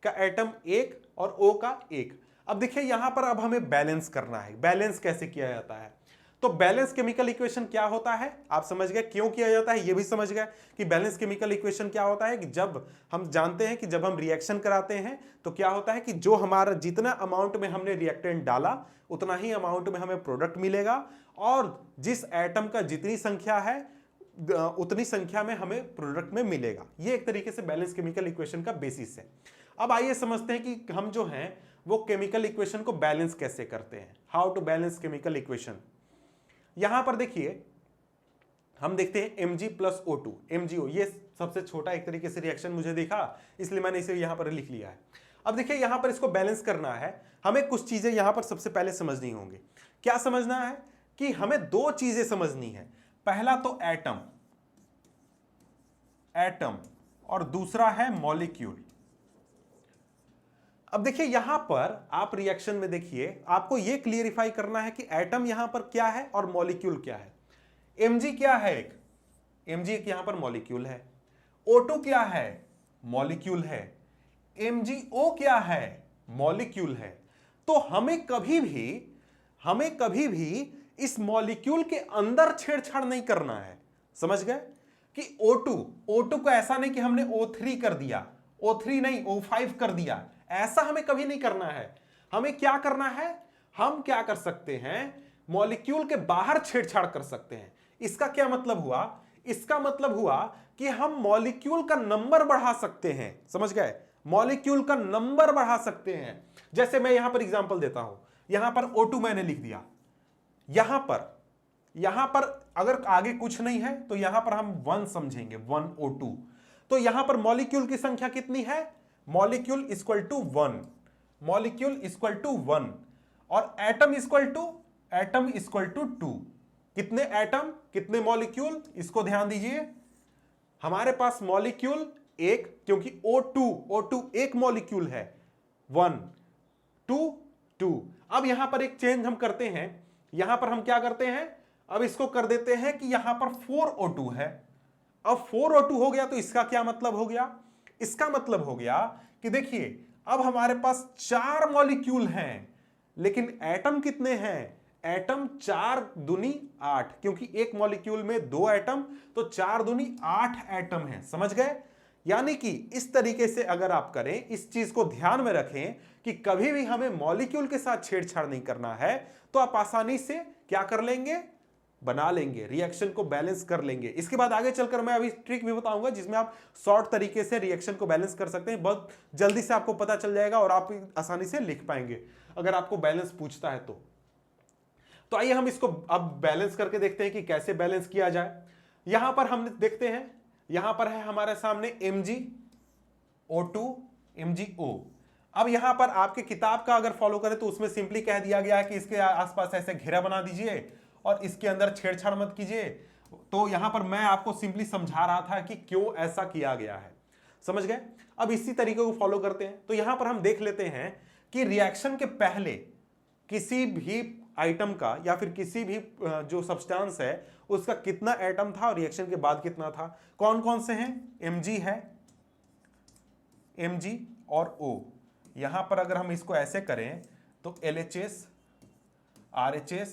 का एटम 1 और O का 1। अब देखिए यहां पर अब हमें बैलेंस करना है। बैलेंस कैसे किया जाता है? तो बैलेंस केमिकल इक्वेशन क्या होता है आप समझ गए, क्यों किया जाता है ये भी समझ गए कि बैलेंस केमिकल इक्वेशन क्या होता है। कि जब हम जानते हैं कि जब हम रिएक्शन कराते हैं तो क्या होता है कि जो हमारा जितना अमाउंट में हमने रिएक्टेंट डाला उतना ही अमाउंट में हमें प्रोडक्ट मिलेगा, और जिस एटम का जितनी संख्या है उतनी संख्या में हमें प्रोडक्ट में मिलेगा। ये एक तरीके से बैलेंस केमिकल इक्वेशन का बेसिस है। अब आइए समझते हैं कि हम जो हैं वो केमिकल इक्वेशन को बैलेंस कैसे करते हैं। How to balance chemical equation. यहां पर देखिए हम देखते हैं Mg प्लस O2, MgO, ये सबसे छोटा एक तरीके से रिएक्शन मुझे देखा इसलिए मैंने इसे यहां पर लिख लिया है। अब देखिए यहां पर इसको बैलेंस करना है, हमें कुछ चीजें यहां पर सबसे पहले समझनी होंगी। क्या समझना है कि हमें 2 चीजें समझनी है। पहला तो एटम, और दूसरा है मॉलिक्यूल। अब देखिए यहां पर आप रिएक्शन में देखिए आपको यह क्लियरिफाई करना है कि एटम यहां पर क्या है और मॉलिक्यूल क्या है। Mg क्या है? एक Mg एक यहां पर मॉलिक्यूल है। O2 क्या है? मॉलिक्यूल है। MgO क्या है? मॉलिक्यूल है। तो हमें कभी भी इस मॉलिक्यूल के अंदर छेड़छाड़ नहीं करना है। समझ गए कि O2 को ऐसा नहीं कि हमने O3 कर दिया, O3 नहीं O5 कर दिया, ऐसा हमें कभी नहीं करना है। हमें क्या करना है? हम क्या कर सकते हैं? मॉलिक्यूल के बाहर छेड़छाड़ कर सकते हैं। इसका क्या मतलब हुआ? इसका मतलब हुआ कि हम मॉलिक्यूल का नंबर बढ़ा सकते हैं। समझ गए? मॉलिक्यूल का नंबर बढ़ा सकते हैं। जैसे मैं यहां पर एग्जांपल देता हूं, यहां पर O2 मैंने लिख दिया, यहां पर अगर आगे कुछ नहीं है तो यहां पर हम 1 समझेंगे, 1 O2। तो यहां पर मॉलिक्यूल की संख्या कितनी है? Molecule equal to 1, molecule equal to 1 और एटम इक्वल टू 2। कितने एटम, कितने मॉलिक्यूल? इसको ध्यान दीजिए, हमारे पास मॉलिक्यूल एक, क्योंकि O2 एक मॉलिक्यूल है, 1 2 2। अब यहां पर एक चेंज हम करते हैं, यहां पर हम क्या करते हैं? अब इसको कर देते हैं कि यहां पर 4O2 है। अब 4O2 हो गया तो इसका क्या मतलब हो गया? इसका मतलब हो गया कि देखिए अब हमारे पास 4 मॉलिक्यूल हैं, लेकिन एटम कितने हैं? एटम 4 दूनी 8, क्योंकि एक मॉलिक्यूल में 2 एटम, तो 4 दूनी 8 एटम है। समझ गए? यानी कि इस तरीके से अगर आप करें, इस चीज को ध्यान में रखें कि कभी भी हमें मॉलिक्यूल के साथ छेड़छाड़ नहीं करना है, तो आप आसानी से क्या कर लेंगे? बना लेंगे, रिएक्शन को बैलेंस कर लेंगे। इसके बाद आगे चलकर मैं अभी ट्रिक भी बताऊंगा जिसमें आप शॉर्ट तरीके से रिएक्शन को बैलेंस कर सकते हैं। बहुत जल्दी से आपको पता चल जाएगा और आप आसानी से लिख पाएंगे अगर आपको बैलेंस पूछता है तो आइए हम इसको अब बैलेंस करके देखते हैं कि कैसे बैलेंस किया जाए। यहां पर हम देखते हैं, यहां पर है हमारे सामने MgO2 MgO। अब यहां पर आपके किताब का अगर फॉलो करें तो उसमें सिंपली कह दिया गया है कि इसके आसपास ऐसे घेरा बना दीजिए और इसके अंदर छेड़छाड़ मत कीजिए। तो यहां पर मैं आपको सिंपली समझा रहा था कि क्यों ऐसा किया गया है। समझ गए? अब इसी तरीके को फॉलो करते हैं। तो यहां पर हम देख लेते हैं कि रिएक्शन के पहले किसी भी आइटम का या फिर किसी भी जो सब्सटेंस है उसका कितना एटम था और रिएक्शन के बाद कितना था। कौन कौन से हैं? Mg है, Mg और O। यहां पर अगर हम इसको ऐसे करें तो LHS RHS,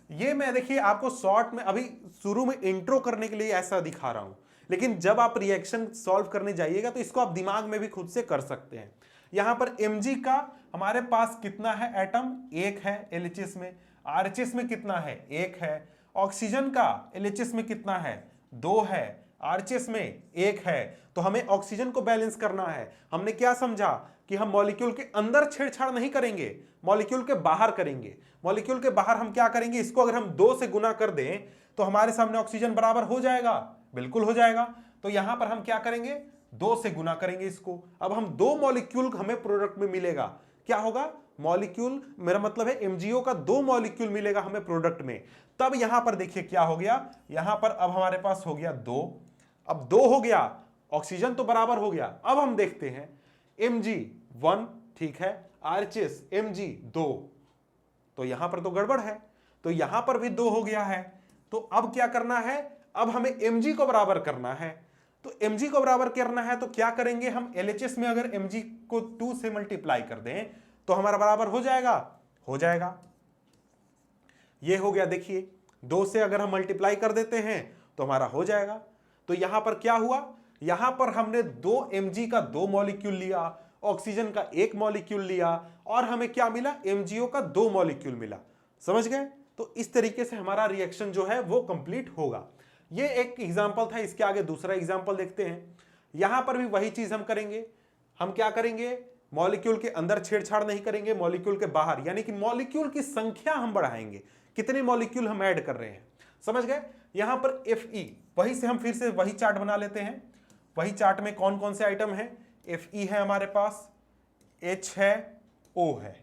ये मैं देखिए आपको शॉर्ट में अभी शुरू में इंट्रो करने के लिए ऐसा दिखा रहा हूं, लेकिन जब आप रिएक्शन सॉल्व करने जाइएगा तो इसको आप दिमाग में भी खुद से कर सकते हैं। यहां पर Mg का हमारे पास कितना है एटम? 1 है LHS में। RHS में कितना है? 1 है। ऑक्सीजन का LHS में कितना है? 2 है। RHS में 1 है। तो हमें ऑक्सीजन को बैलेंस करना है। हमने क्या समझा कि हम मॉलिक्यूल के अंदर छेड़छाड़ नहीं करेंगे, मॉलिक्यूल के बाहर करेंगे। मॉलिक्यूल के बाहर हम क्या करेंगे? इसको अगर हम 2 से गुना कर दें तो हमारे सामने ऑक्सीजन बराबर हो जाएगा, बिल्कुल हो जाएगा। तो यहां पर हम क्या करेंगे? 2 से गुना करेंगे इसको। अब हम 2 मॉलिक्यूल हमें प्रोडक्ट में मिलेगा। क्या होगा? मॉलिक्यूल, मेरा मतलब है MgO का 2 मॉलिक्यूल मिलेगा हमें प्रोडक्ट में। तब यहां पर देखिए क्या हो गया, यहां पर अब हमारे पास हो गया 2। अब 2 हो गया, ऑक्सीजन तो बराबर हो गया। अब हम देखते हैं Mg 1, ठीक है, RHS Mg 2, तो यहां पर तो गड़बड़ है, तो यहां पर भी 2 हो गया है। तो अब क्या करना है? अब हमें Mg को बराबर करना है। तो Mg को बराबर करना है तो क्या करेंगे हम? LHS में अगर Mg को 2 से मल्टीप्लाई कर दें तो हमारा बराबर हो जाएगा, हो जाएगा। ये हो गया, देखिए 2 से अगर हम मल्टीप्लाई कर देते हैं तो हमारा हो जाएगा। तो यहां पर क्या हुआ? यहां पर हमने 2 Mg का 2 मॉलिक्यूल लिया, ऑक्सीजन का 1 मॉलिक्यूल लिया और हमें क्या मिला? MgO का 2 मॉलिक्यूल मिला। समझ गए? तो इस तरीके से हमारा रिएक्शन जो है वो कंप्लीट होगा। ये एक एग्जांपल था। इसके आगे दूसरा एग्जांपल देखते हैं। यहां पर भी वही चीज हम करेंगे। हम क्या करेंगे? मॉलिक्यूल के अंदर छेड़छाड़ नहीं करेंगे, मॉलिक्यूल के बाहर, यानी कि मॉलिक्यूल की संख्या हम बढ़ाएंगे, कितने मॉलिक्यूल हम ऐड कर रहे हैं। समझ गए? यहां पर Fe, वही से हम फिर से वही चार्ट बना लेते हैं। वही चार्ट में कौन कौन से आइटम है? Fe है हमारे पास, H है, O है,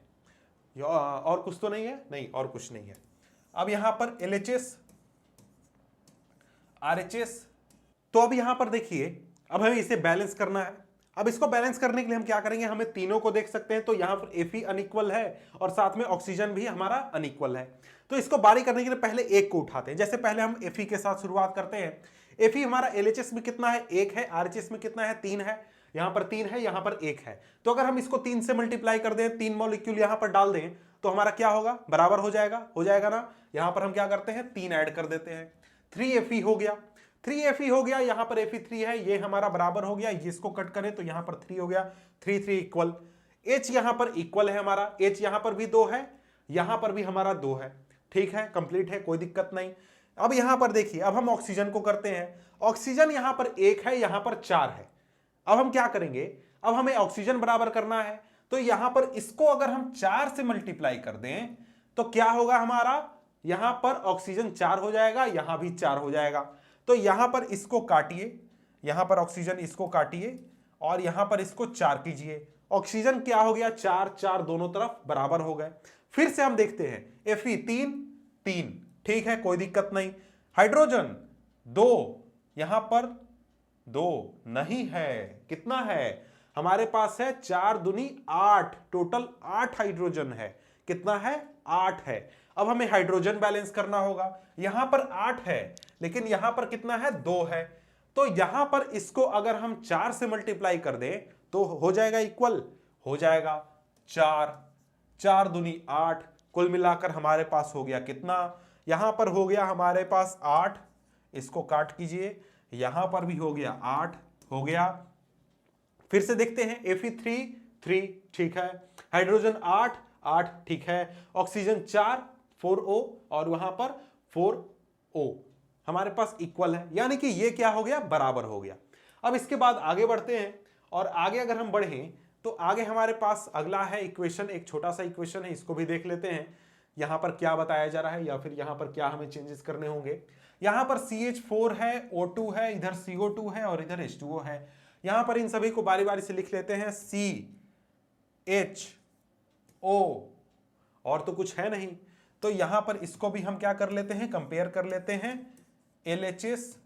और कुछ तो नहीं है? नहीं, और कुछ नहीं है। अब यहां पर LHS RHS। तो अब यहां पर देखिए, अब हमें इसे बैलेंस करना है। अब इसको बैलेंस करने के लिए हम क्या करेंगे, हमें तीनों को देख सकते हैं, तो यहां पर Fe अनइक्वल है और साथ में ऑक्सीजन भी हमारा अनइक्वल है। तो इसको बारी करने के लिए पहले एक को उठाते हैं। जैसे पहले हम Fe के साथ शुरुआत करते हैं। Fe हमारा LHS में कितना है, 1 है, RHS में कितना है, 3 है, यहां पर 3 है, यहां पर 1 है। तो अगर हम इसको 3 से मल्टीप्लाई कर दें, 3 मॉलिक्यूल यहां पर डाल दें, तो हमारा क्या होगा, बराबर हो जाएगा ना। यहां पर हम क्या करते हैं, 3 ऐड कर देते हैं, 3Fe हो गया, 3Fe हो गया, यहां पर Fe3 है, ये हमारा बराबर हो गया, इसको कट करें तो यहां पर 3 हो गया, 3 इक्वल। H यहां पर इक्वल है हमारा, H यहां पर भी 2 है, यहां पर भी हमारा 2 है, ठीक है, कंप्लीट है, कोई दिक्कत नहीं। अब यहां पर देखिए, अब हम ऑक्सीजन को करते हैं। ऑक्सीजन यहां पर 1 है, यहां पर 4 है। अब हम क्या करेंगे, अब हमें ऑक्सीजन बराबर करना है, तो यहां पर इसको अगर हम 4 से मल्टीप्लाई कर दें तो क्या होगा हमारा, यहां पर ऑक्सीजन 4 हो जाएगा, यहां भी 4 हो जाएगा। तो यहां पर इसको काटिए, यहां पर ऑक्सीजन इसको काटिए और यहां पर इसको 4 कीजिए। ऑक्सीजन क्या हो गया, 4 4 दोनों तरफ बराबर हो गए। फिर से हम देखते हैं, Fe 3, ठीक है, कोई दिक्कत नहीं। हाइड्रोजन 2, यहां पर 2 नहीं है, कितना है हमारे पास है, 4 दूनी 8, टोटल 8 हाइड्रोजन है। कितना है, 8 है। अब हमें हाइड्रोजन बैलेंस करना होगा, यहां पर 8 है लेकिन यहां पर कितना है, 2 है। तो यहां पर इसको अगर हम 4 से मल्टीप्लाई कर दें तो हो जाएगा इक्वल, हो जाएगा 4, 4 दूनी 8, कुल मिलाकर हमारे पास हो गया कितना, यहां पर हो गया हमारे पास 8, इसको काट कीजिए, यहां पर भी हो गया 8 हो गया। फिर से देखते हैं, Fe3 ठीक है, हाइड्रोजन 8 ठीक है, ऑक्सीजन 4 और वहां पर 4O हमारे पास इक्वल है, यानी कि ये क्या हो गया, बराबर हो गया। अब इसके बाद आगे बढ़ते हैं और आगे अगर हम बढ़ें तो आगे हमारे पास अगला है इक्वेशन, एक छोटा सा इक्वेशन है, इसको भी देख लेते हैं यहां पर क्या बताया जा रहा है या फिर यहां पर क्या हमें चेंजेस करने होंगे। यहां पर CH4 है, O2 है, इधर CO2 है और इधर H2O है। यहां पर इन सभी को बारी बारी से लिख लेते हैं, CHO, और तो कुछ है नहीं, तो यहां पर इसको भी हम क्या कर लेते हैं, कंपेयर कर लेते हैं, LHS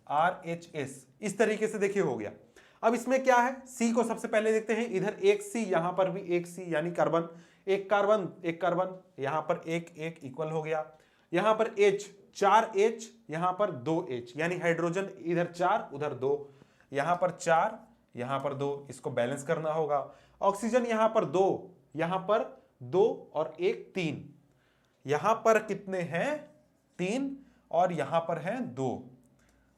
RHS, इस तरीके से देखिए हो गया। अब इसमें क्या है, C को सबसे पहले देखते हैं, इधर एक C, यहां पर भी एक C, यानी कार्बन, एक कार्बन, यहां पर एक इक्वल हो गया। यहां पर H, 4H, यहां पर 2H, यानी हाइड्रोजन इधर 4 उधर 2, यहां पर 4 यहां पर 2, इसको बैलेंस करना होगा। ऑक्सीजन यहां पर 2, यहां पर 2 और 1 3, यहां पर कितने हैं, 3 और यहां पर है 2।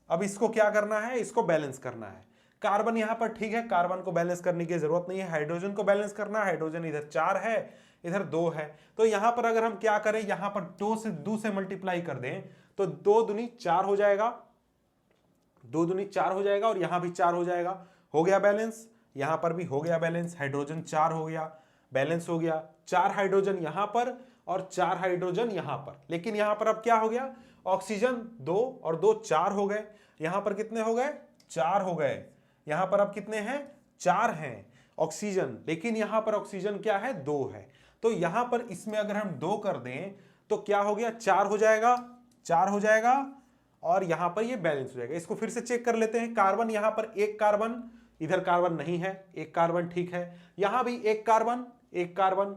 अब इसको क्या करना है, इसको बैलेंस करना है। कार्बन यहां पर ठीक है, कार्बन को बैलेंस करने की जरूरत नहीं है, हाइड्रोजन को बैलेंस करना है। हाइड्रोजन इधर 4 है, इधर 2 है, तो यहां पर अगर हम क्या करें, यहां पर 2 से मल्टीप्लाई कर दें तो 2 दूनी 4 हो जाएगा, 2 दूनी 4 हो जाएगा और यहां भी 4 हो जाएगा, हो गया बैलेंस। यहां पर भी हो गया बैलेंस, हाइड्रोजन 4 हो गया, बैलेंस हो गया। 4 हाइड्रोजन यहां पर और 4 हाइड्रोजन यहां पर, लेकिन यहां पर अब क्या हो गया, ऑक्सीजन 2 और 2 4 हो गए, यहां पर कितने हो गए, 4 हो गए। यहां पर अब कितने हैं, 4 हैं ऑक्सीजन, लेकिन यहां पर ऑक्सीजन क्या है, 2 है। तो यहां पर इसमें अगर हम 2 कर दें तो क्या हो गया, 4 हो जाएगा, 4 हो जाएगा और यहां पर ये बैलेंस हो जाएगा। इसको फिर से चेक कर लेते हैं, कार्बन यहां पर एक कार्बन, इधर कार्बन नहीं है, एक कार्बन ठीक है, यहां भी एक कार्बन,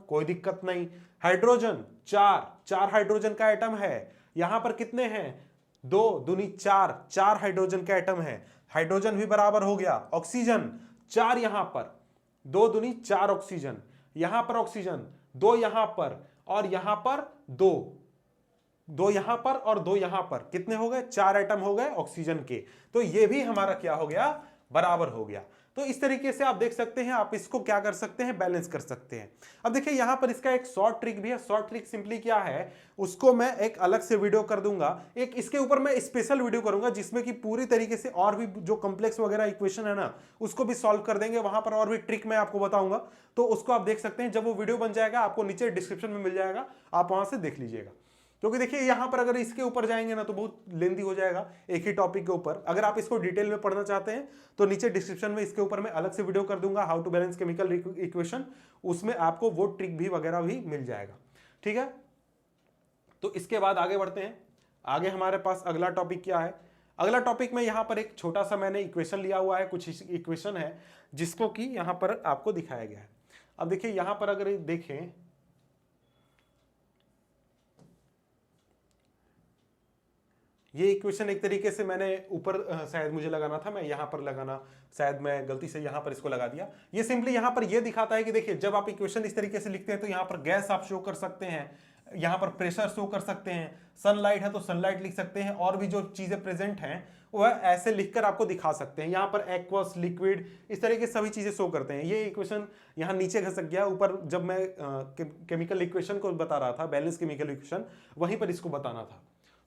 कोई दिक्कत नहीं। हाइड्रोजन 4 हाइड्रोजन का एटम है, यहां पर कितने हैं, 2 दूनी 4 हाइड्रोजन का एटम है, हाइड्रोजन भी बराबर हो गया। ऑक्सीजन 4 यहां पर, 2 दूनी 4 ऑक्सीजन, यहां पर ऑक्सीजन 2 यहां पर और यहां पर 2 यहां पर और 2 यहां पर, कितने हो गए, 4 एटम हो गए ऑक्सीजन के। तो ये भी हमारा क्या हो गया, बराबर हो गया। तो इस तरीके से आप देख सकते हैं, आप इसको क्या कर सकते हैं, बैलेंस कर सकते हैं। अब देखिए यहां पर इसका एक शॉर्ट ट्रिक भी है। शॉर्ट ट्रिक सिंपली क्या है, उसको मैं एक अलग से वीडियो कर दूंगा, एक इसके ऊपर मैं स्पेशल वीडियो करूंगा जिसमें कि पूरी तरीके से और भी जो कॉम्प्लेक्स वगैरह इक्वेशन है ना, उसको भी सॉल्व कर देंगे, वहां पर और भी ट्रिक मैं आपको बताऊंगा। तो उसको आप देख सकते हैं, जब वो वीडियो बन जाएगा आपको नीचे डिस्क्रिप्शन में मिल जाएगा, आप वहां से देख लीजिएगा। क्योंकि देखिए यहां पर अगर इसके ऊपर जाएंगे ना तो बहुत लेंदी हो जाएगा एक ही टॉपिक के ऊपर। अगर आप इसको डिटेल में पढ़ना चाहते हैं तो नीचे डिस्क्रिप्शन में इसके ऊपर मैं अलग से वीडियो कर दूंगा, how to balance chemical equation, उसमें आपको वो ट्रिक भी वगैरह भी मिल जाएगा, ठीक है। तो इसके बाद आगे बढ़ते हैं। आगे हमारे पास अगला टॉपिक क्या है, अगला टॉपिक में यहाँ पर एक छोटा सा मैंने इक्वेशन लिया हुआ है, कुछ इक्वेशन है जिसको कि यहाँ पर आपको दिखाया गया है। अब देखिए यहाँ पर अगर देखें, ये इक्वेशन एक तरीके से मैंने ऊपर शायद मुझे लगाना था, मैं यहाँ पर लगाना, शायद मैं गलती से यहाँ पर इसको लगा दिया। ये सिंपली यहाँ पर ये दिखाता है कि देखिए जब आप इक्वेशन इस तरीके से लिखते हैं तो यहाँ पर गैस आप शो कर सकते हैं, यहाँ पर प्रेशर शो कर सकते हैं, सनलाइट है तो सनलाइट लिख सकते हैं, और भी जो चीजें प्रेजेंट हैं वह ऐसे लिखकर आपको दिखा सकते हैं। यहाँ पर एक्वस, लिक्विड, इस तरह की सभी चीजें शो करते हैं। ये इक्वेशन यहाँ नीचे खसक गया, ऊपर जब मैं केमिकल इक्वेशन को बता रहा था, बैलेंस केमिकल इक्वेशन, वहीं पर इसको बताना था,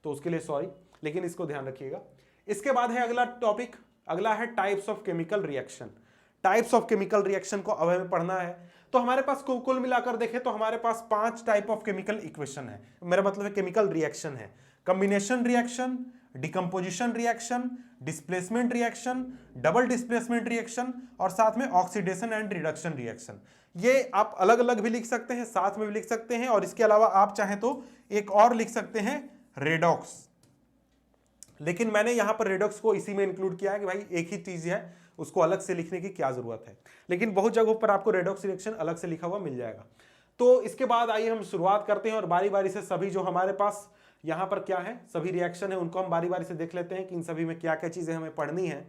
तो उसके लिए सॉरी, लेकिन इसको ध्यान रखिएगा। इसके बाद है अगला टॉपिक, अगला है types of chemical reaction. Types of chemical reaction को अब हमें पढ़ना है। तो हमारे पास कुल मिलाकर देखें तो हमारे पास 5 टाइप ऑफ केमिकल इक्वेशन है, मेरा मतलब है केमिकल रिएक्शन है। Combination reaction, decomposition reaction, displacement reaction, double displacement reaction, और साथ में ऑक्सीडेशन एंड रिडक्शन रिएक्शन। ये आप अलग अलग भी लिख सकते हैं, साथ में भी लिख सकते हैं, और इसके अलावा आप चाहें तो एक और लिख सकते हैं, रेडॉक्स। लेकिन मैंने यहां पर रेडॉक्स को इसी में इंक्लूड किया है कि भाई एक ही चीज है, उसको अलग से लिखने की क्या जरूरत है। लेकिन बहुत जगहों पर आपको रेडॉक्स रिएक्शन अलग से लिखा हुआ मिल जाएगा। तो इसके बाद आइए हम शुरुआत करते हैं और बारी बारी से सभी जो हमारे पास यहां पर क्या है, सभी रिएक्शन है, उनको हम बारी बारी से देख लेते हैं कि इन सभी में क्या क्या चीजें हमें पढ़नी है।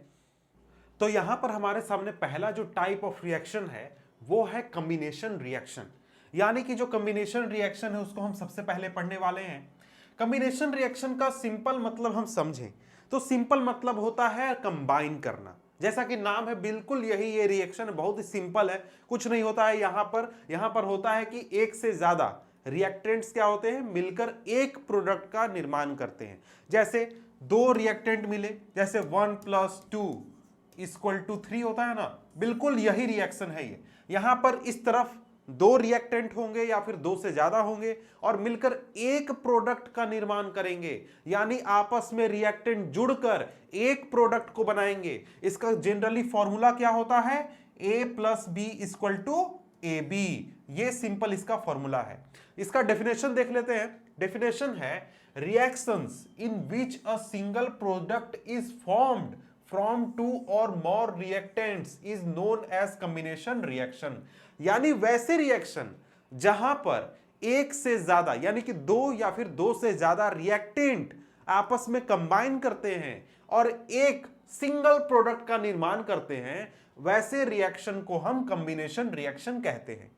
तो यहां पर हमारे सामने पहला जो टाइप ऑफ रिएक्शन है वो है कॉम्बिनेशन रिएक्शन। यानी कि जो कॉम्बिनेशन रिएक्शन है उसको हम सबसे पहले पढ़ने वाले हैं। कॉम्बिनेशन रिएक्शन का सिंपल मतलब हम समझें तो सिंपल मतलब होता है कंबाइन करना। जैसा कि नाम है, बिल्कुल यही ये रिएक्शन बहुत ही सिंपल है, कुछ नहीं होता है। यहां पर होता है कि एक से ज्यादा रिएक्टेंट्स क्या होते हैं, मिलकर एक प्रोडक्ट का निर्माण करते हैं। जैसे दो रिएक्टेंट मिले, जैसे 1 + 2 = 3 होता है ना, बिल्कुल यही रिएक्शन है ये। यहां पर इस तरफ दो रिएक्टेंट होंगे या फिर दो से ज्यादा होंगे और मिलकर एक प्रोडक्ट का निर्माण करेंगे, यानी आपस में रिएक्टेंट जुड़कर एक प्रोडक्ट को बनाएंगे। इसका जनरली फॉर्मूला क्या होता है, A + B = AB। ये सिंपल इसका फॉर्मूला है। इसका डेफिनेशन देख लेते हैं। डेफिनेशन है, reactions in which a single product is formed from 2 or more reactants is known as combination reaction। यानी वैसे रिएक्शन जहां पर एक से ज्यादा यानी कि दो या फिर दो से ज्यादा रिएक्टेंट आपस में कंबाइन करते हैं और एक सिंगल प्रोडक्ट का निर्माण करते हैं, वैसे रिएक्शन को हम कॉम्बिनेशन रिएक्शन कहते हैं।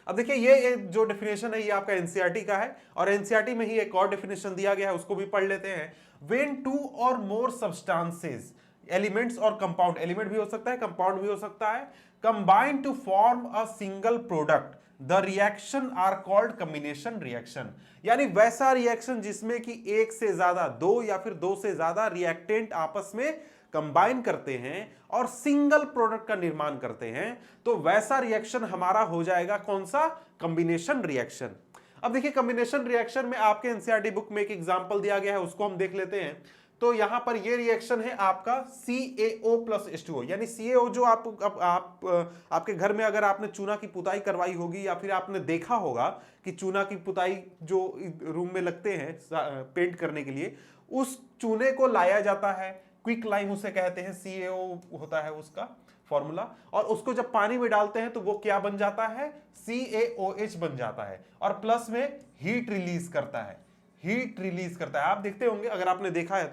अब देखिए ये जो डेफिनेशन है ये आपका एनसीईआरटी का है, और एनसीईआरटी में ही एक और डेफिनेशन दिया गया है, उसको भी पढ़ लेते हैं। When 2 or more substances, elements और कंपाउंड, एलिमेंट भी हो सकता है, कंपाउंड भी हो सकता है, combine to form a single product, the reaction are called combination reaction. यानी वैसा रिएक्शन जिसमें कि एक से ज्यादा, दो या फिर दो से ज्यादा रिएक्टेंट आपस में कंबाइन करते हैं और सिंगल प्रोडक्ट का निर्माण करते हैं, तो वैसा रिएक्शन हमारा हो जाएगा कौन सा, कॉम्बिनेशन रिएक्शन। अब देखिए कॉम्बिनेशन रिएक्शन में आपके एनसीईआरटी बुक में एक एग्जांपल दिया गया है, उसको हम देख लेते हैं। तो यहां पर ये रिएक्शन है आपका CaO + H2O। यानी CaO जो आपके घर में अगर आपने चूना की पुताई करवाई होगी या फिर आपने देखा होगा कि चूना की पुताई जो रूम में लगते हैं पेंट करने के लिए, उस चूने को लाया जाता है, क्विक लाइम उसे कहते हैं, CaO होता है उसका फॉर्मूला, और उसको जब पानी में डालते हैं तो वो क्या बन जाता है, CaOH बन जाता है, और प्लस में हीट रिलीज करता है, हीट रिलीज करता है। आप देखते होंगे, अगर आपने देखा है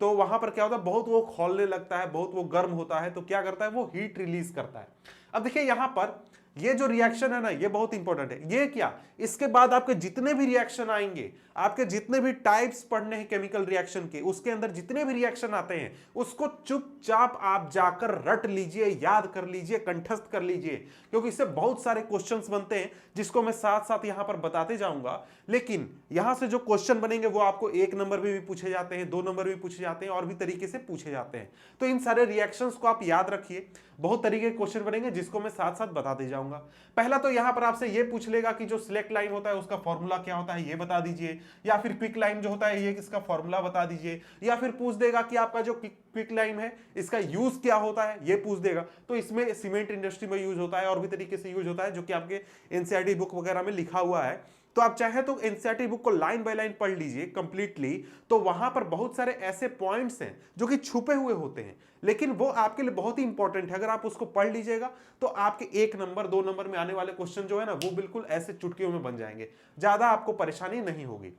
तो वहां पर क्या होता है, बहुत वो खौलने लगता है, बहुत वो गर्म होता है, तो क्या करता है, वो हीट रिलीज करता है। अब देखिए यहां पर ये जो रिएक्शन है ना, ये बहुत इंपॉर्टेंट है। ये क्या, इसके बाद आपके जितने भी रिएक्शन आएंगे, आपके जितने भी टाइप्स पढ़ने हैं केमिकल रिएक्शन के, उसके अंदर जितने भी रिएक्शन आते हैं उसको चुपचाप आप जाकर रट लीजिए, याद कर लीजिए, कंठस्थ कर लीजिए, क्योंकि इससे बहुत सारे क्वेश्चंस बनते हैं जिसको मैं साथ साथ यहां पर बताते जाऊंगा। लेकिन यहां से जो क्वेश्चन बनेंगे वो आपको 1 नंबर में भी पूछे जाते हैं, 2 नंबर में पूछे जाते हैं, और भी तरीके से पूछे जाते हैं। तो इन सारे रिएक्शंस को आप याद रखिए, बहुत तरीके के क्वेश्चन बनेंगे जिसको मैं साथ साथ बताते जाऊंगा। पहला तो यहां पर आपसे ये पूछ लेगा कि जो सिलेक्ट लाइन होता है उसका फॉर्मूला क्या होता है, ये बता दीजिए, या फिर क्विक लाइन जो होता है ये इसका फॉर्मूला बता दीजिए, या फिर पूछ देगा कि आपका जो क्विक लाइन है इसका यूज क्या होता है, ये पूछ देगा। तो इसमें सीमेंट इंडस्ट्री में यूज होता है और भी तरीके से यूज होता है, जो कि आपके एनसीईआरटी बुक वगैरह में लिखा हुआ है। तो आप चाहे तो एनसीईआरटी बुक को लाइन बाय लाइन पढ़ लीजिए कंप्लीटली, तो वहां पर बहुत सारे ऐसे पॉइंट्स हैं जो कि छुपे हुए होते हैं, लेकिन वो आपके लिए बहुत ही इंपॉर्टेंट है। अगर आप उसको पढ़ लीजिएगा तो आपके 1 नंबर 2 नंबर में आने वाले क्वेश्चन जो है ना, वो बिल्कुल ऐसे चुटकियों में बन जाएंगे, ज्यादा आपको परेशानी नहीं होगी।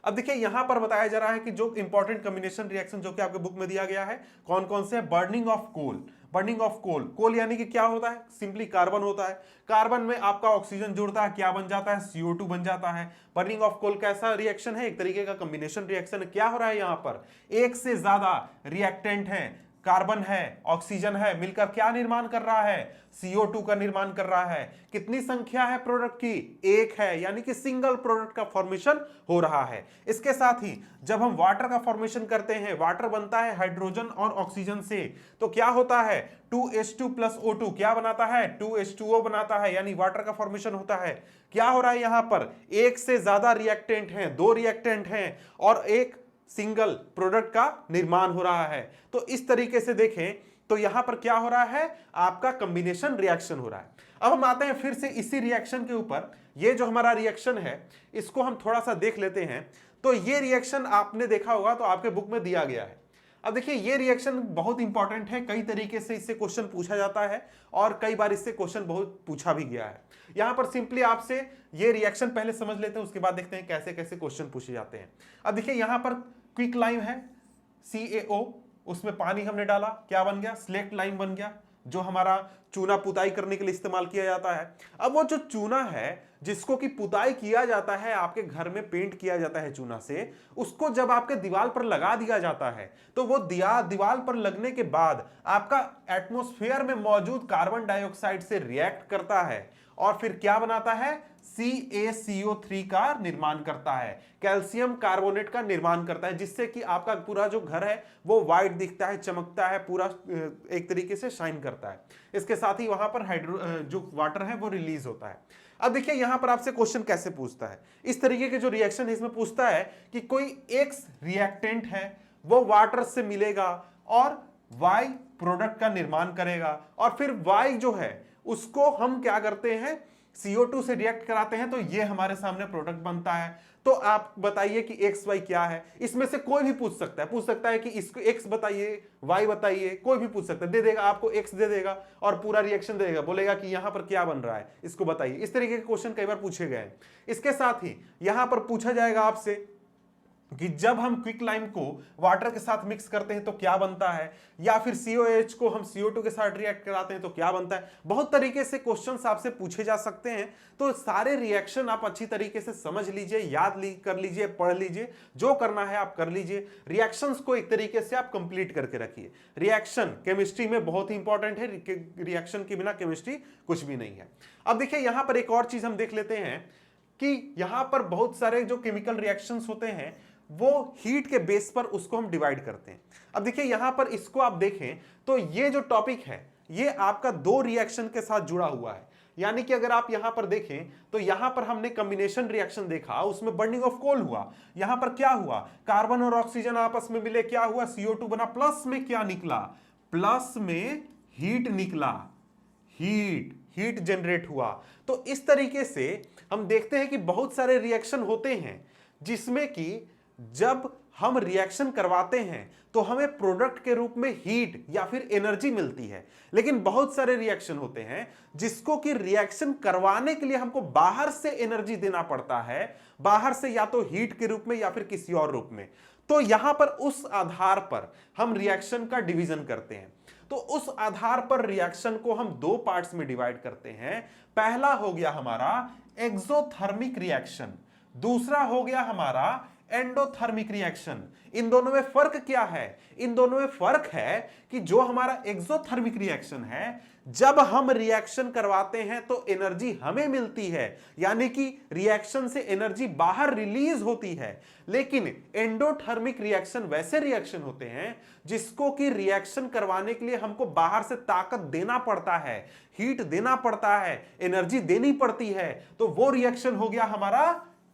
अब देखिए यहां पर बताया जा रहा है कि जो इंपॉर्टेंट कॉम्बिनेशन रिएक्शन जो कि आपके बुक में दिया गया है कौन कौन से है। Burning of coal, burning of coal, coal यानी कि क्या होता है, सिंपली कार्बन होता है। कार्बन में आपका ऑक्सीजन जुड़ता है, क्या बन जाता है, CO2 बन जाता है। बर्निंग ऑफ कोल कैसा रिएक्शन है, एक तरीके का कॉम्बिनेशन रिएक्शन है। क्या हो रहा है यहां पर, एक से ज्यादा रिएक्टेंट है, कार्बन है, ऑक्सीजन है, मिलकर क्या निर्माण कर रहा है, CO2 का निर्माण कर रहा है। कितनी संख्या है प्रोडक्ट की, एक है, यानी कि सिंगल प्रोडक्ट का फॉर्मेशन हो रहा है। इसके साथ ही जब हम वाटर का फॉर्मेशन करते हैं, वाटर बनता है हाइड्रोजन और ऑक्सीजन से, तो क्या होता है 2H2 प्लस O2 क्या बनाता है, 2H2O बनाता है, यानी वाटर का फॉर्मेशन होता है। क्या हो रहा है यहां पर, एक से ज्यादा रिएक्टेंट हैं, 2 रिएक्टेंट हैं और एक सिंगल प्रोडक्ट का निर्माण हो रहा है। तो इस तरीके से देखें तो यहां पर क्या हो रहा है, आपका कॉम्बिनेशन रिएक्शन हो रहा है। अब हम आते हैं फिर से इसी रिएक्शन के ऊपर। ये जो हमारा रिएक्शन है इसको हम थोड़ा सा देख लेते हैं। तो ये रिएक्शन आपने देखा होगा, तो आपके बुक में दिया गया है। अब देखिए ये रिएक्शन बहुत इंपॉर्टेंट है, कई तरीके से इससे क्वेश्चन पूछा जाता है और कई बार इससे क्वेश्चन बहुत पूछा भी गया है। यहां पर सिंपली आपसे ये रिएक्शन पहले समझ लेते हैं, उसके बाद देखते हैं कैसे कैसे क्वेश्चन पूछे जाते हैं। अब देखिए यहां पर क्विक लाइम है CaO, उसमें पानी हमने डाला, क्या बन गया, स्लेक्ट लाइम बन गया, जो हमारा चूना पुताई करने के लिए इस्तेमाल किया जाता है। अब वो जो चूना है जिसको कि पुताई किया जाता है, आपके घर में पेंट किया जाता है चूना से, उसको जब आपके दीवार पर लगा दिया जाता है तो वो दीवार पर लगने के बाद आपका एटमॉस्फेयर में मौजूद कार्बन डाइऑक्साइड से रिएक्ट करता है और फिर क्या बनाता है, CaCO3 का निर्माण करता है, कैल्शियम कार्बोनेट का निर्माण करता है, जिससे कि आपका पूरा जो घर है वो व्हाइट दिखता है, चमकता है, पूरा एक तरीके से शाइन करता है। इसके साथ ही वहां पर जो वाटर है वो रिलीज होता है। अब देखिए यहां पर आपसे क्वेश्चन कैसे पूछता है, इस तरीके के जो रिएक्शन है इसमें पूछता है कि कोई X रिएक्टेंट है वो वाटर से मिलेगा और Y प्रोडक्ट का निर्माण करेगा, और फिर Y जो है उसको हम क्या करते हैं, CO2 से रिएक्ट कराते हैं, तो ये हमारे सामने प्रोडक्ट बनता है। तो आप बताइए कि XY क्या है, इसमें से कोई भी पूछ सकता है कि इसको X बताइए, Y बताइए, कोई भी पूछ सकता है, दे देगा आपको, X दे देगा और पूरा रिएक्शन दे देगा, बोलेगा कि यहां पर क्या बन रहा है इसको बताइए। इस तरीके के क्वेश्चन कई बार पूछे गए हैं। इसके साथ ही यहां पर पूछा जाएगा आपसे कि जब हम क्विक लाइम को वाटर के साथ मिक्स करते हैं तो क्या बनता है, या फिर COH को हम CO2 के साथ रिएक्ट कराते हैं तो क्या बनता है। बहुत तरीके से क्वेश्चंस आपसे पूछे जा सकते हैं, तो सारे रिएक्शन आप अच्छी तरीके से समझ लीजिए, याद कर लीजिए, पढ़ लीजिए, जो करना है आप कर लीजिए। रिएक्शंस को एक तरीके से आप कंप्लीट करके रखिए। रिएक्शन केमिस्ट्री में बहुत ही इंपॉर्टेंट है, रिएक्शन के बिना केमिस्ट्री कुछ भी नहीं है। अब देखिए यहां पर एक और चीज हम देख लेते हैं कि यहां पर बहुत सारे जो केमिकल रिएक्शंस होते हैं वो हीट के बेस पर उसको हम डिवाइड करते हैं। अब देखिए यहां पर इसको आप देखें तो ये जो टॉपिक है ये आपका 2 रिएक्शन के साथ जुड़ा हुआ है, यानी कि अगर आप यहां पर देखें तो यहां पर हमने कॉम्बिनेशन रिएक्शन देखा, उसमें बर्निंग ऑफ कोल हुआ। यहां पर क्या हुआ, कार्बन और ऑक्सीजन आपस में मिले, क्या हुआ, CO2 बना, प्लस में क्या निकला, प्लस में हीट निकला, हीट जनरेट हुआ। तो इस तरीके से हम देखते हैं कि बहुत सारे रिएक्शन होते हैं जिसमें कि जब हम रिएक्शन करवाते हैं तो हमें प्रोडक्ट के रूप में हीट या फिर एनर्जी मिलती है, लेकिन बहुत सारे रिएक्शन होते हैं जिसको कि रिएक्शन करवाने के लिए हमको बाहर से एनर्जी देना पड़ता है, बाहर से या तो हीट के रूप में या फिर किसी और रूप में। तो यहां पर उस आधार पर हम रिएक्शन का डिवीजन करते हैं। तो उस आधार पर रिएक्शन को हम 2 पार्ट्स में डिवाइड करते हैं। पहला हो गया हमारा एक्सोथर्मिक रिएक्शन, दूसरा हो गया हमारा एंडोथर्मिक रिएक्शन। इन दोनों में फर्क क्या है, इन दोनों में फर्क है कि जो हमारा एक्सोथर्मिक रिएक्शन है, जब हम रिएक्शन करवाते हैं तो एनर्जी हमें मिलती है, यानी कि रिएक्शन से एनर्जी बाहर रिलीज होती है। लेकिन एंडोथर्मिक रिएक्शन वैसे रिएक्शन होते हैं जिसको कि रिएक्शन करवाने के लिए हमको बाहर से ताकत देना पड़ता है, हीट देना पड़ता है, एनर्जी देनी पड़ती है। तो वो रिएक्शन हो गया हमारा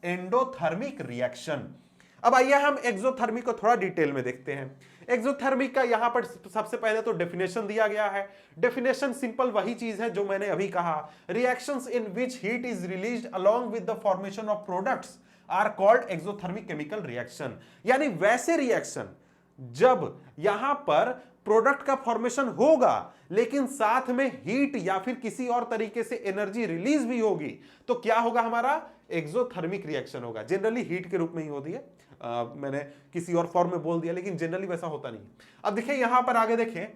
एंडोथर्मिक रिएक्शन। अब आइए हम एक्सोथर्मिक को थोड़ा डिटेल में देखते हैं। एक्सोथर्मिक का यहां पर सबसे पहले तो डेफिनेशन दिया गया है। डेफिनेशन सिंपल वही चीज है जो मैंने अभी कहा, reactions in which heat is released along with the formation of products are called exothermic chemical reaction. यानी वैसे रिएक्शन जब यहां पर प्रोडक्ट का फॉर्मेशन होगा लेकिन साथ में हीट या फिर किसी और तरीके से एनर्जी रिलीज भी होगी, तो क्या होगा, हमारा एक्सोथर्मिक रिएक्शन होगा। जनरली हीट के रूप में ही होती है, मैंने किसी और फॉर्म में बोल दिया लेकिन जनरली वैसा होता नहीं। अब देखिए यहां पर आगे देखें,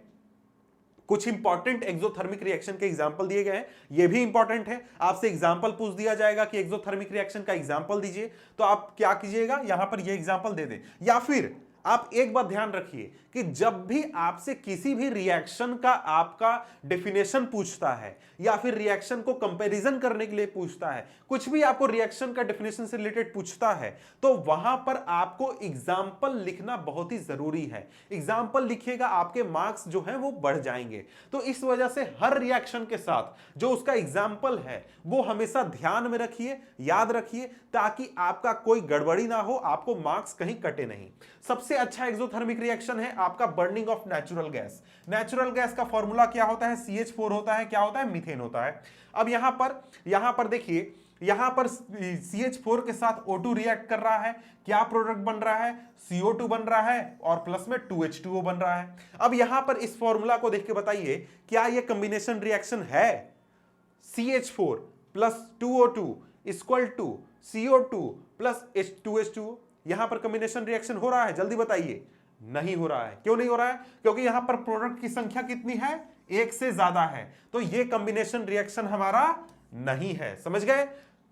कुछ इंपॉर्टेंट एक्सोथर्मिक रिएक्शन के एग्जांपल दिए गए हैं, ये भी इंपॉर्टेंट है। आपसे एग्जांपल पूछ दिया जाएगा कि एक्सोथर्मिक रिएक्शन का एग्जांपल दीजिए, तो आप क्या कीजिएगा, यहां पर ये एग्जांपल दे दें। या फिर आप एक बात ध्यान रखिए कि जब भी आपसे किसी भी रिएक्शन का आपका डेफिनेशन पूछता है या फिर रिएक्शन को कंपैरिजन करने के लिए पूछता है, कुछ भी आपको रिएक्शन का डेफिनेशन से रिलेटेड पूछता है, तो वहां पर आपको एग्जाम्पल लिखना बहुत ही जरूरी है। एग्जाम्पल लिखिएगा, आपके मार्क्स जो है वो बढ़ जाएंगे। तो इस वजह से हर रिएक्शन के साथ जो उसका एग्जाम्पल है वो हमेशा ध्यान में रखिए, याद रखिए, ताकि आपका कोई गड़बड़ी ना हो, आपको मार्क्स कहीं कटे नहीं। सबसे अच्छा एक्सोथर्मिक रिएक्शन है आपका burning of natural gas. Natural gas का फॉर्मूला क्या होता है, CH4 होता है, क्या होता है, मीथेन होता है। अब यहां पर देखिए, यहां पर CH4 के साथ O2 रिएक्ट कर रहा है, क्या प्रोडक्ट बन रहा है, CO2 बन रहा है और प्लस में 2H2O बन रहा है। अब यहां पर इस फॉर्मूला को देख के बताइए, क्या यह कॉम्बिनेशन रिएक्शन है? CH4 plus 2O2 equal to CO2 plus 2H2O। यहां पर कॉम्बिनेशन रिएक्शन हो रहा है? जल्दी बताइए। नहीं हो रहा है। क्यों नहीं हो रहा है? क्योंकि यहां पर प्रोडक्ट की संख्या कितनी है, एक से ज्यादा है, तो ये कॉम्बिनेशन रिएक्शन हमारा नहीं है। समझ गए?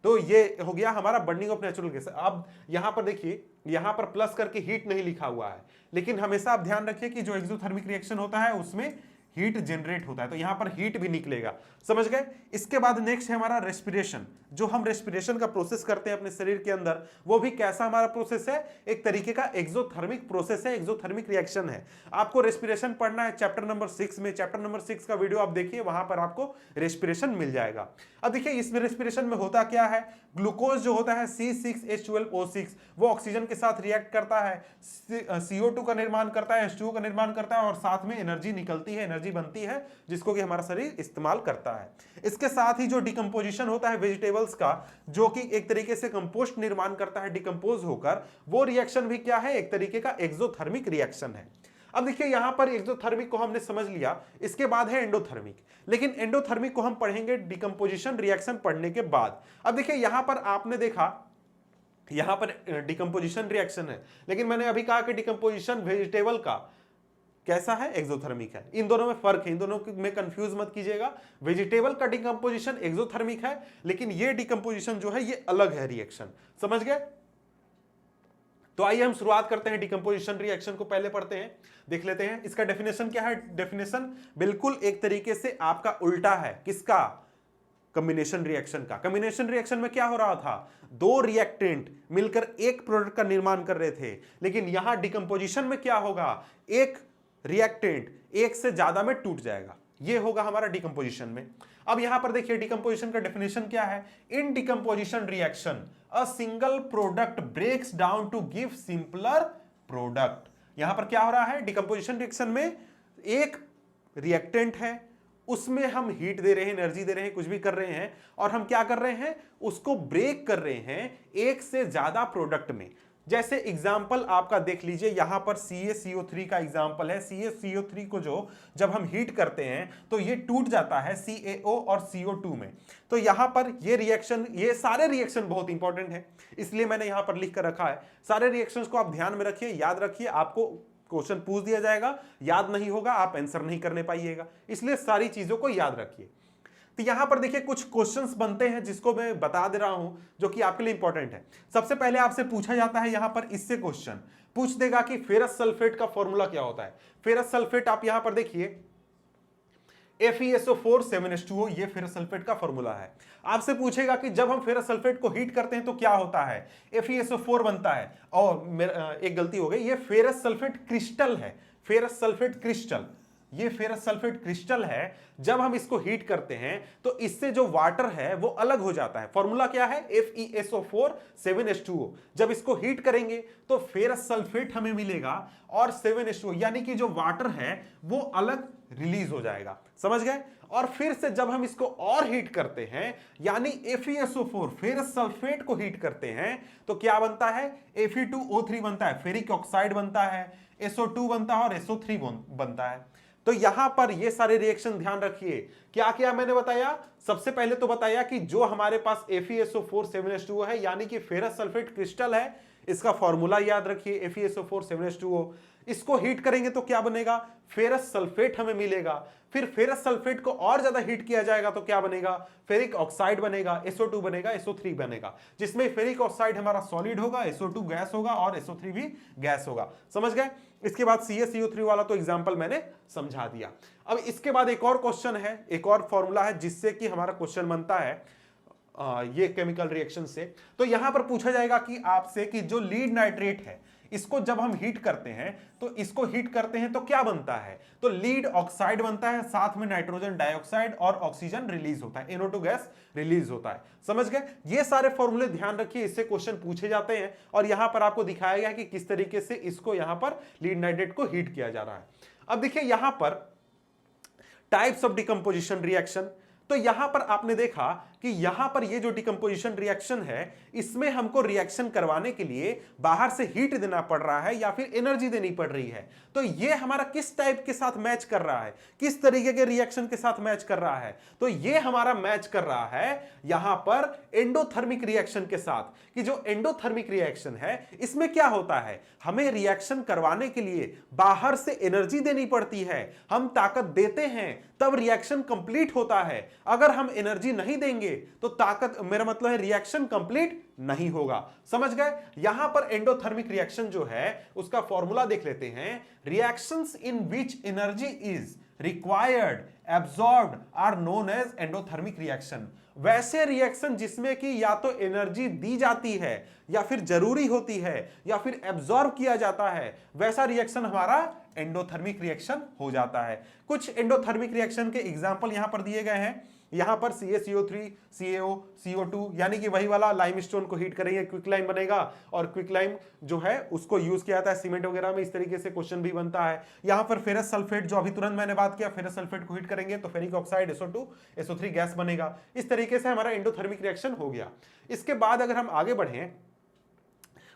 तो ये हो गया हमारा बर्निंग ऑफ नेचुरल गैस। अब यहां पर देखिए, यहां पर प्लस करके हीट नहीं लिखा हुआ है, लेकिन हमेशा आप ध्यान रखिए कि जो एक्सोथर्मिक रिएक्शन होता है उसमें हीट जनरेट होता है, तो यहां पर हीट भी निकलेगा। समझ गए? इसके बाद नेक्स्ट है हमारा रेस्पिरेशन। जो हम रेस्पिरेशन का प्रोसेस करते हैं अपने शरीर के अंदर, वो भी कैसा हमारा प्रोसेस है, एक तरीके का एक्सोथर्मिक प्रोसेस है, एक्सोथर्मिक रिएक्शन है। आपको रेस्पिरेशन पढ़ना है चैप्टर नंबर 6 में, चैप्टर नंबर 6 का वीडियो आप देखिए, वहां पर आपको रेस्पिरेशन मिल जाएगा। अब देखिए इसमें रेस्पिरेशन में होता क्या है, ग्लूकोज जो होता है C6H12O6 वो ऑक्सीजन के साथ रिएक्ट करता है, CO2 का निर्माण करता है, H2O का निर्माण करता है और साथ में एनर्जी निकलती है, एनर्जी बनती है, जिसको कि हमारा शरीर इस्तेमाल करता है। इसके साथ ही जो डिकम्पोजिशन होता है वेजिटेबल्स का, जो कि एक तरीके से कंपोस्ट निर्माण करता है डिकम्पोज होकर, वो रिएक्शन भी क्या है, एक तरीके का एक्सोथर्मिक रिएक्शन है। अब देखिए यहां पर एक्सोथर्मिक को हमने समझ लिया, इसके बाद है एंडोथर्मिक। लेकिन एंडोथर्मिक को हम पढ़ेंगे डिकम्पोजिशन रिएक्शन पढ़ने के बाद। अब देखिए यहां पर आपने देखा, यहां पर डिकम्पोजिशन रिएक्शन है, लेकिन मैंने अभी कहा कि डिकम्पोजिशन वेजिटेबल का कैसा है, एक्सोथर्मिक है। इन दोनों में फर्क है, इन दोनों में कंफ्यूज मत कीजिएगा। वेजिटेबल का डिकम्पोजिशन एक्सोथर्मिक है, लेकिन ये डिकम्पोजिशन जो है ये अलग है रिएक्शन। समझ गए? तो आइए हम शुरुआत करते हैं, डिकम्पोजिशन रिएक्शन को पहले पढ़ते हैं, देख लेते हैं। इसका डेफिनेशन क्या है? डेफिनेशन बिल्कुल एक तरीके से आपका उल्टा है। किसका? कॉम्बिनेशन रिएक्शन का। कॉम्बिनेशन रिएक्शन में क्या हो रहा था, दो रिएक्टेंट मिलकर एक प्रोडक्ट का निर्माण कर रहे थे, लेकिन यहां डिकम्पोजिशन में क्या होगा, एक रिएक्टेंट एक से ज्यादा में टूट जाएगा। ये होगा हमारा डिकम्पोजिशन में। अब यहां पर देखिए डिकम्पोजिशन का डेफिनेशन क्या है, in decomposition reaction a single product breaks down to give simpler product. यहां पर क्या हो रहा है, डिकम्पोजिशन रिएक्शन में एक रिएक्टेंट है, उसमें हम हीट दे रहे हैं, एनर्जी दे रहे हैं, कुछ भी कर रहे हैं, और हम क्या कर रहे हैं, उसको ब्रेक कर रहे हैं एक से ज्यादा प्रोडक्ट में। जैसे एग्जाम्पल आपका देख लीजिए, यहां पर CaCO3 का एग्जाम्पल है। CaCO3 को जो जब हम हीट करते हैं तो ये टूट जाता है CaO और CO2 में। तो यहां पर ये रिएक्शन, ये सारे रिएक्शन बहुत इंपॉर्टेंट है, इसलिए मैंने यहां पर लिख कर रखा है। सारे रिएक्शंस को आप ध्यान में रखिए, याद रखिए। आपको क्वेश्चन पूछ दिया जाएगा, याद नहीं होगा, आप आंसर नहीं करने पाइएगा, इसलिए सारी चीजों को याद रखिए। तो यहां पर देखिए कुछ क्वेश्चंस बनते हैं जिसको मैं बता दे रहा हूं, जो कि आपके लिए इंपॉर्टेंट है। सबसे पहले आपसे पूछा जाता है, यहां पर इससे क्वेश्चन पूछ देगा कि फेरस सल्फेट का फॉर्मूला क्या होता है। फेरस सल्फेट आप यहां पर देखिए FeSO4 7H2O, ये फेरस सल्फेट का फॉर्मूला है। आपसे पूछेगा कि जब हम फेरस सल्फेट को हीट करते हैं तो क्या होता है, FeSO4 बनता है। और एक गलती हो गई, ये फेरस सल्फेट क्रिस्टल है, फेरस सल्फेट क्रिस्टल। ये फेरस सल्फेट क्रिस्टल है, जब हम इसको हीट करते हैं तो इससे जो वाटर है वो अलग हो जाता है। फॉर्मूला क्या है? FeSO4 7H2O। जब इसको हीट करेंगे तो फेरस सल्फेट हमें मिलेगा और 7H2O यानी कि जो वाटर है वो अलग रिलीज हो जाएगा। समझ गए? और फिर से जब हम इसको और हीट करते हैं यानी FeSO4 फेरस सल्फेट को हीट करते हैं तो क्या बनता है? Fe2O3 बनता है, फेरिक ऑक्साइड बनता है, SO2 बनता है और SO3 बनता है। तो यहां पर ये सारे रिएक्शन ध्यान रखिए। क्या क्या मैंने बताया? सबसे पहले तो बताया कि जो हमारे पास FeSO4 7H2O है यानी कि फेरस सल्फेट क्रिस्टल है, इसका फॉर्मूला याद रखिए FeSO4 7H2O। इसको हीट करेंगे तो क्या बनेगा? फेरस सल्फेट हमें मिलेगा। फिर फेरस सल्फेट को और ज्यादा हीट किया जाएगा तो क्या बनेगा? फेरिक ऑक्साइड बनेगा, SO2 बनेगा, SO3 बनेगा, जिसमें फेरिक ऑक्साइड हमारा सॉलिड होगा, SO2 गैस होगा और SO3 भी गैस होगा। समझ गए? इसके बाद CaCO3 वाला तो एग्जांपल मैंने समझा दिया। अब इसके बाद एक और क्वेश्चन है, एक और फॉर्मूला है जिससे कि हमारा क्वेश्चन बनता है ये केमिकल रिएक्शन से। तो यहां पर पूछा जाएगा कि आपसे कि जो लीड नाइट्रेट है इसको जब हम हीट करते हैं तो इसको हीट करते हैं तो क्या बनता है? तो लीड ऑक्साइड बनता है, साथ में नाइट्रोजन डाइऑक्साइड और ऑक्सीजन रिलीज होता है, NO2 गैस रिलीज होता है। समझ गए? ये सारे फॉर्मूले ध्यान रखिए, इससे क्वेश्चन पूछे जाते हैं और यहां पर आपको दिखाया गया है कि किस तरीके से इसको यहां पर लीड नाइट्रेट को हीट किया जा रहा है। अब देखिए यहां पर टाइप्स ऑफ डिकम्पोजिशन रिएक्शन। तो यहां पर आपने देखा कि यहां पर ये जो डिकम्पोजिशन रिएक्शन है इसमें हमको रिएक्शन करवाने के लिए बाहर से हीट देना पड़ रहा है या फिर एनर्जी देनी पड़ रही है। तो ये हमारा किस टाइप के साथ मैच कर रहा है, किस तरीके के रिएक्शन के साथ मैच कर रहा है? तो ये हमारा मैच कर रहा है यहां पर एंडोथर्मिक रिएक्शन के साथ, कि जो एंडोथर्मिक रिएक्शन है इसमें क्या होता है, हमें रिएक्शन करवाने के लिए बाहर से एनर्जी देनी पड़ती है, हम ताकत देते हैं तब रिएक्शन कंप्लीट होता है। अगर हम एनर्जी नहीं देंगे तो ताकत, मेरा मतलब है रिएक्शन कंप्लीट नहीं होगा। समझ गए? यहां पर एंडोथर्मिक रिएक्शन जो है उसका फॉर्मूला देख लेते हैं। Reactions in which energy is required absorbed are known as endothermic reaction. वैसे रिएक्शन जिसमें कि या तो एनर्जी दी जाती है या फिर जरूरी होती है या फिर एब्सॉर्ब किया जाता है, वैसा रिएक्शन हमारा एंडोथर्मिक रिएक्शन हो जाता है। कुछ एंडोथर्मिक रिएक्शन के एग्जांपल यहां पर दिए गए हैं। यहां पर CaCO3 CaO CO2 यानी कि वही वाला लाइमस्टोन को हीट करेंगे, क्विकलाइम बनेगा और क्विकलाइम जो है उसको यूज किया जाता है सीमेंट वगैरह में। इस तरीके से क्वेश्चन भी बनता है। यहां पर फेरस सल्फेट जो अभी तुरंत मैंने बात किया, फेरस सल्फेट को हीट करेंगे तो ferric oxide SO2 SO3 gas बनेगा। इस तरीके से हमारा एंडोथर्मिक रिएक्शन हो गया। इसके बाद अगर हम आगे बढ़ें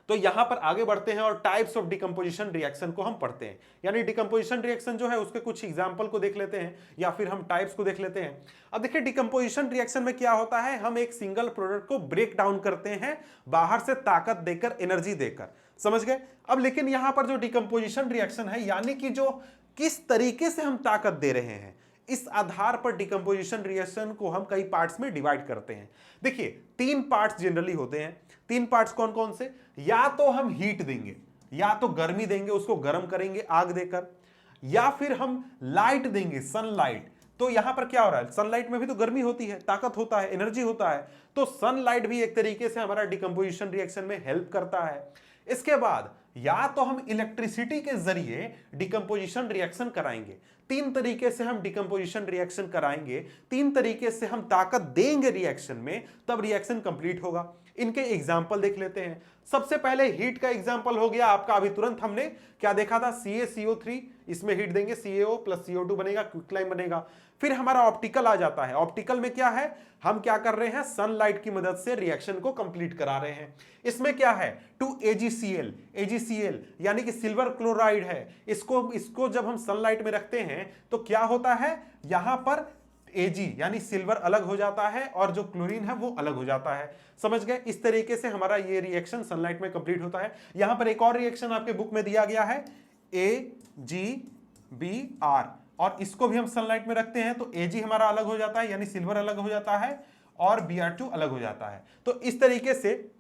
तो यहां पर आगे बढ़ते हैं और टाइप्स ऑफ डिकम्पोजिशन रिएक्शन को हम पढ़ते हैं। यानी डिकम्पोजिशन रिएक्शन जो है उसके कुछ एग्जांपल को देख लेते हैं या फिर हम टाइप्स को देख लेते हैं। अब देखिए डिकम्पोजिशन रिएक्शन में क्या होता है, हम एक सिंगल प्रोडक्ट को ब्रेक डाउन करते हैं बाहर से ताकत देकर, एनर्जी देकर। समझ गए? अब लेकिन यहां पर जो डिकम्पोजिशन रिएक्शन है यानी कि जो किस तरीके से हम ताकत दे रहे हैं, इस आधार पर डिकम्पोजिशन रिएक्शन को हम कई पार्ट्स में डिवाइड करते हैं। देखिए 3 पार्ट्स जनरली होते हैं। 3 पार्ट्स कौन कौन से? या तो हम हीट देंगे, या तो गर्मी देंगे, उसको गर्म करेंगे आग देकर, या फिर हम लाइट देंगे, सनलाइट। तो यहां पर क्या हो रहा है, सनलाइट में भी तो गर्मी होती है, ताकत होता है, एनर्जी होता है। तो सनलाइट भी एक तरीके से हमारा डिकम्पोजिशन रिएक्शन में हेल्प करता है। इसके बाद या तो हम इलेक्ट्रिसिटी के जरिए डिकम्पोजिशन रिएक्शन कराएंगे। 3 तरीके से हम डिकम्पोजिशन रिएक्शन कराएंगे, 3 तरीके से हम ताकत देंगे रिएक्शन में, तब रिएक्शन कंप्लीट होगा। इनके एग्जाम्पल देख लेते हैं। सबसे पहले हीट का एग्जाम्पल हो गया आपका, अभी तुरंत हमने क्या देखा था, CaCO3, इसमें हीट देंगे CaO प्लस CO2 बनेगा, क्विकलाइम बनेगा। फिर हमारा ऑप्टिकल आ जाता है। ऑप्टिकल में क्या है, हम क्या कर रहे हैं, सनलाइट की मदद से रिएक्शन को कंप्लीट करा रहे हैं। इसमें क्या है, 2AgCl, AgCl यानी कि सिल्वर क्लोराइड है। इसको जब हम सनलाइट में रखते हैं तो क्या होता है, यहां पर Ag यानी सिल्वर अलग हो जाता है और जो क्लोरीन है वो अलग हो जाता है। समझ गए? इस तरीके से हमारा ये रिएक्शन सनलाइट में कंप्लीट होता है। यहां पर एक और रिएक्शन आपके बुक में दिया गया है AgBr, और इसको भी हम सनलाइट में रखते हैं तो Ag हमारा अलग हो जाता है यानी सिल्वर अलग हो जाता है और Br2 अलग हो जाता है। तो इस तरीके से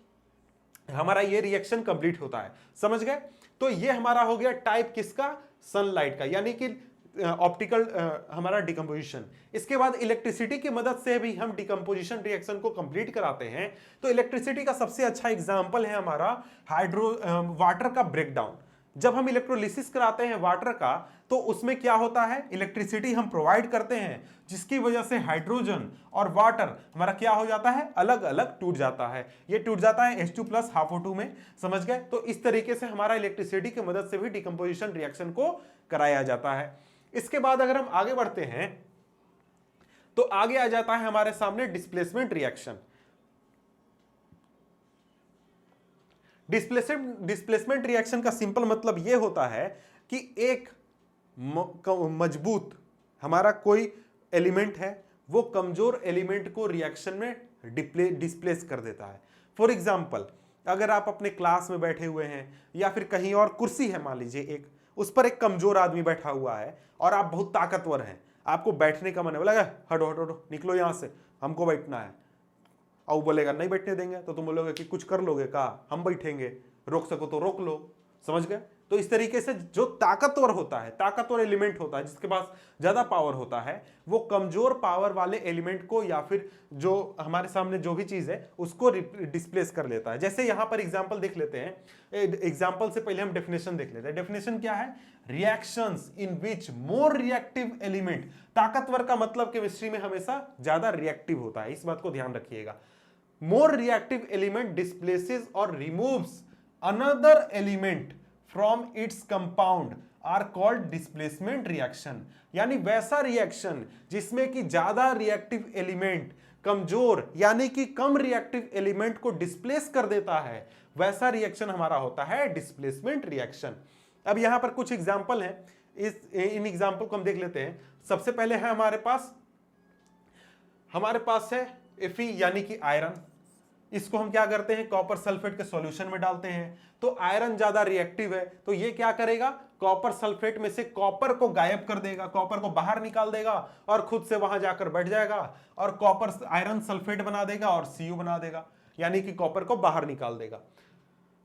हमारा ये रिएक्शन कंप्लीट होता है। समझ गए? तो ये हमारा हो गया टाइप किसका, सनलाइट का, यानी कि ऑप्टिकल हमारा डिकम्पोजिशन। इसके बाद इलेक्ट्रिसिटी की मदद से भी हम डिकम्पोजिशन रिएक्शन को कंप्लीट कराते हैं। तो इलेक्ट्रिसिटी का सबसे अच्छा एग्जांपल है हमारा वाटर का ब्रेकडाउन। जब हम इलेक्ट्रोलिसिस कराते हैं वाटर का तो उसमें क्या होता है, इलेक्ट्रिसिटी हम प्रोवाइड करते हैं, जिसकी वजह से हाइड्रोजन और वाटर हमारा क्या हो जाता है, अलग अलग टूट जाता है। ये टूट जाता है H2 प्लस हाफ O2 में, समझ गए। तो इस तरीके से हमारा इलेक्ट्रिसिटी की मदद से भी डिकम्पोजिशन रिएक्शन को कराया जाता है। इसके बाद अगर हम आगे बढ़ते हैं तो आगे आ जाता है हमारे सामने डिस्प्लेसमेंट रिएक्शन। डिस्प्लेसमेंट रिएक्शन का सिंपल मतलब यह होता है कि एक मजबूत हमारा कोई एलिमेंट है, वो कमजोर एलिमेंट को रिएक्शन में डिस्प्लेस कर देता है। फॉर एग्जाम्पल, अगर आप अपने क्लास में बैठे हुए हैं या फिर कहीं और कुर्सी है, मान लीजिए एक, उस पर एक कमजोर आदमी बैठा हुआ है और आप बहुत ताकतवर हैं, आपको बैठने का मन है, बोला हटो हटो हटो, निकलो यहां से, हमको बैठना है। और बोलेगा नहीं बैठने देंगे, तो तुम बोलोगे कि कुछ कर लोगे, कहा हम बैठेंगे, रोक सको तो रोक लो, समझ गए। तो इस तरीके से जो ताकतवर होता है, ताकतवर एलिमेंट होता है, जिसके पास ज्यादा पावर होता है, वो कमजोर पावर वाले एलिमेंट को या फिर जो हमारे सामने जो भी चीज है उसको डिस्प्लेस कर लेता है। जैसे यहां पर एग्जांपल देख लेते हैं, एग्जांपल से पहले हम डेफिनेशन देख लेते हैं। डेफिनेशन क्या है, reactions in which more reactive element, ताकतवर का मतलब केमिस्ट्री में हमेशा ज्यादा रिएक्टिव होता है, इस बात को ध्यान रखिएगा। मोर रिएक्टिव एलिमेंट डिस्प्लेसेस और removes another element from its compound are called displacement reaction. यानी वैसा रिएक्शन जिसमें कि ज्यादा रिएक्टिव एलिमेंट कमजोर यानी कि कम रिएक्टिव एलिमेंट को डिस्प्लेस कर देता है, वैसा रिएक्शन हमारा होता है डिस्प्लेसमेंट रिएक्शन। अब यहां पर कुछ एग्जांपल हैं, इन एग्जांपल को हम देख लेते हैं। सबसे पहले है हमारे पास है Fe यानी कि आयरन। इसको हम क्या करते हैं, कॉपर सल्फेट के सॉल्यूशन में डालते हैं, तो आयरन ज्यादा रिएक्टिव है, तो ये क्या करेगा, कॉपर सल्फेट में से कॉपर को गायब कर देगा, कॉपर को बाहर निकाल देगा और खुद से वहां जाकर बैठ जाएगा और कॉपर आयरन सल्फेट बना देगा और Cu बना देगा, यानी कि कॉपर को बाहर निकाल देगा।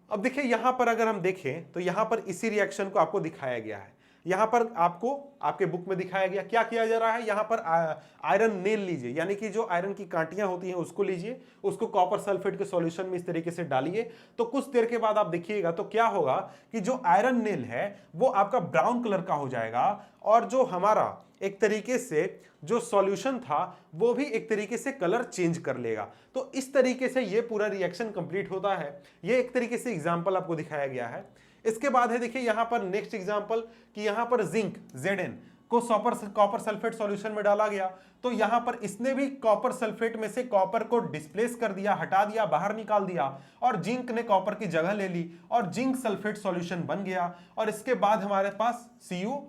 अब देखिए यहां पर अगर हम देखें तो यहां पर इसी रिएक्शन को आपको दिखाया गया है। यहां पर आपको आपके बुक में दिखाया गया, क्या किया जा रहा है, यहां पर आयरन नेल लीजिए, यानी कि जो आयरन की कांटियां होती हैं उसको लीजिए, उसको कॉपर सल्फेट के सॉल्यूशन में इस तरीके से डालिए, तो कुछ देर के बाद आप देखिएगा तो क्या होगा कि जो आयरन नेल है वो आपका ब्राउन कलर का हो जाएगा और जो हमारा एक तरीके से जो सॉल्यूशन था वो भी एक तरीके से कलर चेंज कर लेगा। तो इस तरीके से ये पूरा रिएक्शन कंप्लीट होता है। ये एक तरीके से एग्जांपल आपको दिखाया गया है। इसके बाद है देखिए यहां पर नेक्स्ट एग्जांपल कि यहां पर जिंक Zn को कॉपर सल्फेट सॉल्यूशन में डाला गया, तो यहां पर इसने भी कॉपर सल्फेट में से कॉपर को डिस्प्लेस कर दिया, हटा दिया, बाहर निकाल दिया और जिंक ने कॉपर की जगह ले ली और जिंक सल्फेट सॉल्यूशन बन गया और इसके बाद हमारे पास Cu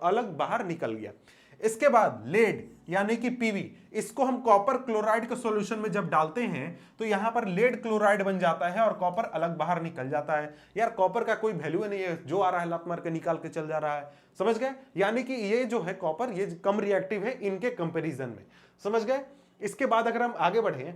अलग बाहर निकल गया। इसके बाद लेड यानी कि Pb, इसको हम कॉपर क्लोराइड के सॉल्यूशन में जब डालते हैं तो यहां पर लेड क्लोराइड बन जाता है और कॉपर अलग बाहर निकल जाता है। यार कॉपर का कोई वैल्यू नहीं है, जो आ रहा है लात मार के निकाल के चल जा रहा है, समझ गए। यानी कि ये जो है कॉपर ये कम रिएक्टिव है इनके कंपेरिजन में, समझ गए। इसके बाद अगर हम आगे बढ़े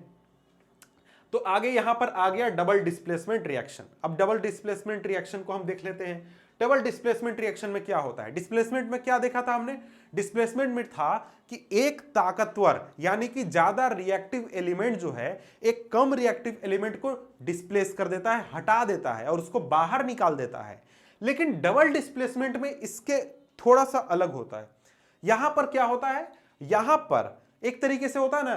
तो आगे यहां पर आ गया डबल डिस्प्लेसमेंट रिएक्शन। अब डबल डिस्प्लेसमेंट रिएक्शन को हम देख लेते हैं। डबल डिस्प्लेसमेंट रिएक्शन में क्या होता है, डिस्प्लेसमेंट में क्या देखा था हमने, डिस्प्लेसमेंट में था कि एक ताकतवर यानी कि ज्यादा रिएक्टिव एलिमेंट जो है एक कम रिएक्टिव एलिमेंट को डिस्प्लेस कर देता है, हटा देता है और उसको बाहर निकाल देता है। लेकिन डबल डिस्प्लेसमेंट में इसके थोड़ा सा अलग होता है। यहां पर क्या होता है, यहां पर एक तरीके से होता है ना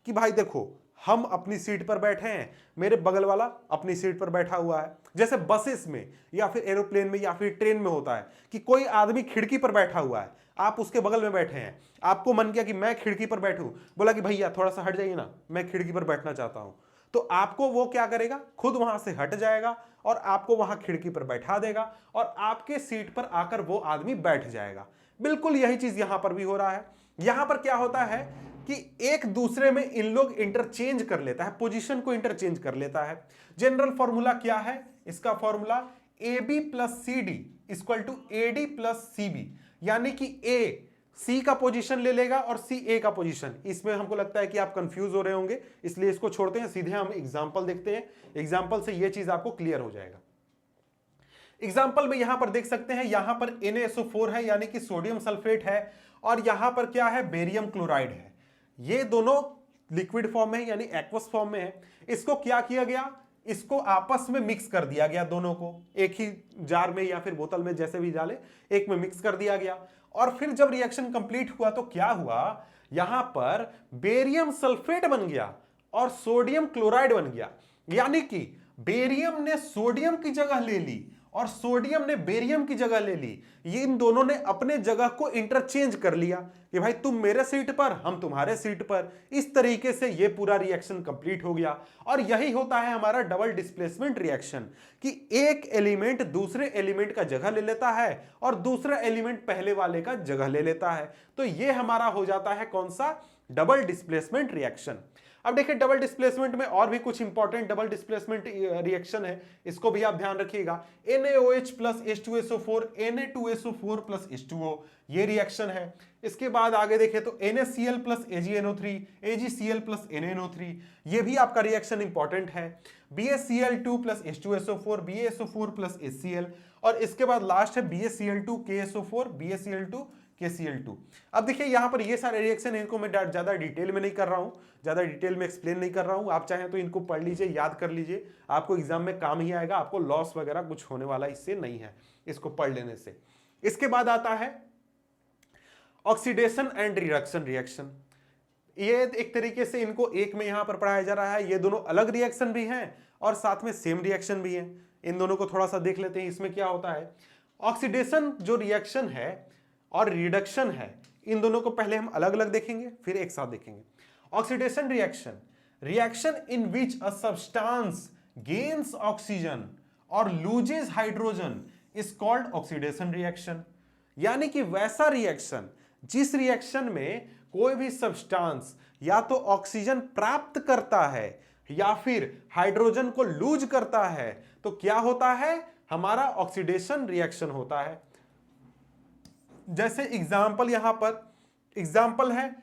कि भाई देखो हम अपनी सीट पर बैठे हैं, मेरे बगल वाला अपनी सीट पर बैठा हुआ है। जैसे बसेस में या फिर एरोप्लेन में या फिर ट्रेन में होता है कि कोई आदमी खिड़की पर बैठा हुआ है, आप उसके बगल में बैठे हैं, आपको मन किया कि मैं खिड़की पर बैठूं, बोला कि भैया थोड़ा सा हट जाइए ना, मैं खिड़की पर बैठना चाहता हूं, तो आपको वो क्या करेगा, खुद वहां से हट जाएगा और आपको वहां खिड़की पर बैठा देगा और आपके सीट पर आकर वो आदमी बैठ जाएगा। बिल्कुल यही चीज यहां पर भी हो रहा है। यहां पर क्या होता है कि एक दूसरे में इन लोग इंटरचेंज कर लेता है, पोजीशन को इंटरचेंज कर लेता है। जनरल फॉर्मूला क्या है इसका, formula AB plus CD equal to AD plus CB, यानी कि A C का पोजीशन ले लेगा और C A का पोजीशन। इसमें हमको लगता है कि आप कंफ्यूज हो रहे होंगे, इसलिए इसको छोड़ते हैं, सीधे हम एग्जांपल देखते हैं। एग्जांपल से यह चीज आपको क्लियर हो जाएगा। एग्जांपल में यहां पर देख सकते हैं, यहां पर NaSO4 है यानी कि सोडियम सल्फेट है और यहां पर क्या है, बेरियम क्लोराइड है। ये दोनों लिक्विड फॉर्म में है यानी एक्वस फॉर्म में है। इसको क्या किया गया, इसको आपस में मिक्स कर दिया गया, दोनों को एक ही जार में या फिर बोतल में, जैसे भी डाले, एक में मिक्स कर दिया गया। और फिर जब रिएक्शन कंप्लीट हुआ तो क्या हुआ, यहां पर बेरियम सल्फेट बन गया और सोडियम क्लोराइड बन गया। यानी कि बेरियम ने सोडियम की जगह ले ली और सोडियम ने बेरियम की जगह ले ली। ये इन दोनों ने अपने जगह को इंटरचेंज कर लिया कि भाई तुम मेरे सीट पर, हम तुम्हारे सीट पर। इस तरीके से ये पूरा रिएक्शन कंप्लीट हो गया। और यही होता है हमारा डबल डिस्प्लेसमेंट रिएक्शन, कि एक एलिमेंट दूसरे एलिमेंट का जगह ले लेता है और दूसरा एलिमेंट पहले वाले का जगह ले लेता है। तो ये हमारा हो जाता है कौन सा, डबल डिस्प्लेसमेंट रिएक्शन। अब देखिए डबल डिस्प्लेसमेंट में और भी कुछ इंपॉर्टेंट डबल डिस्प्लेसमेंट रिएक्शन है, इसको भी आप ध्यान रखिएगा। NaOH plus H2SO4 Na2SO4 plus H2O, ये रिएक्शन है। इसके बाद आगे देखें तो NaCl plus AgNO3 AgCl plus NaNO3, ये भी आपका रिएक्शन इंपॉर्टेंट है। BaCl2 plus H2SO4 BaSO4 plus HCl, और इसके बाद लास्ट है BaCl2 KSO4 BaCl2 KCl2। अब देखिए यहां पर ये सारे रिएक्शन, इनको मैं ज्यादा डिटेल में नहीं कर रहा हूं, ज्यादा डिटेल में एक्सप्लेन नहीं कर रहा हूं। आप चाहें तो इनको पढ़ लीजिए, याद कर लीजिए, आपको एग्जाम में काम ही आएगा, आपको लॉस वगैरह कुछ होने वाला इससे नहीं है, इसको पढ़ लेने से। इसके बाद आता है ऑक्सीडेशन एंड रिडक्शन रिएक्शन। ये एक तरीके से इनको एक में यहां पर पढ़ाया जा रहा है। ये दोनों अलग रिएक्शन भी हैं और साथ में सेम रिएक्शन भी है। इन दोनों को थोड़ा सा देख लेते हैं। इसमें क्या होता है, ऑक्सीडेशन जो रिएक्शन है और रिडक्शन है, इन दोनों को पहले हम अलग अलग देखेंगे, फिर एक साथ देखेंगे। Oxidation reaction, reaction in which a substance gains oxygen और loses hydrogen is called oxidation reaction. यानी कि वैसा रिएक्शन जिस रिएक्शन में कोई भी सब्सटेंस या तो ऑक्सीजन प्राप्त करता है या फिर हाइड्रोजन को लूज करता है, तो क्या होता है, हमारा ऑक्सीडेशन रिएक्शन होता है। जैसे एग्जाम्पल, यहां पर एग्जाम्पल है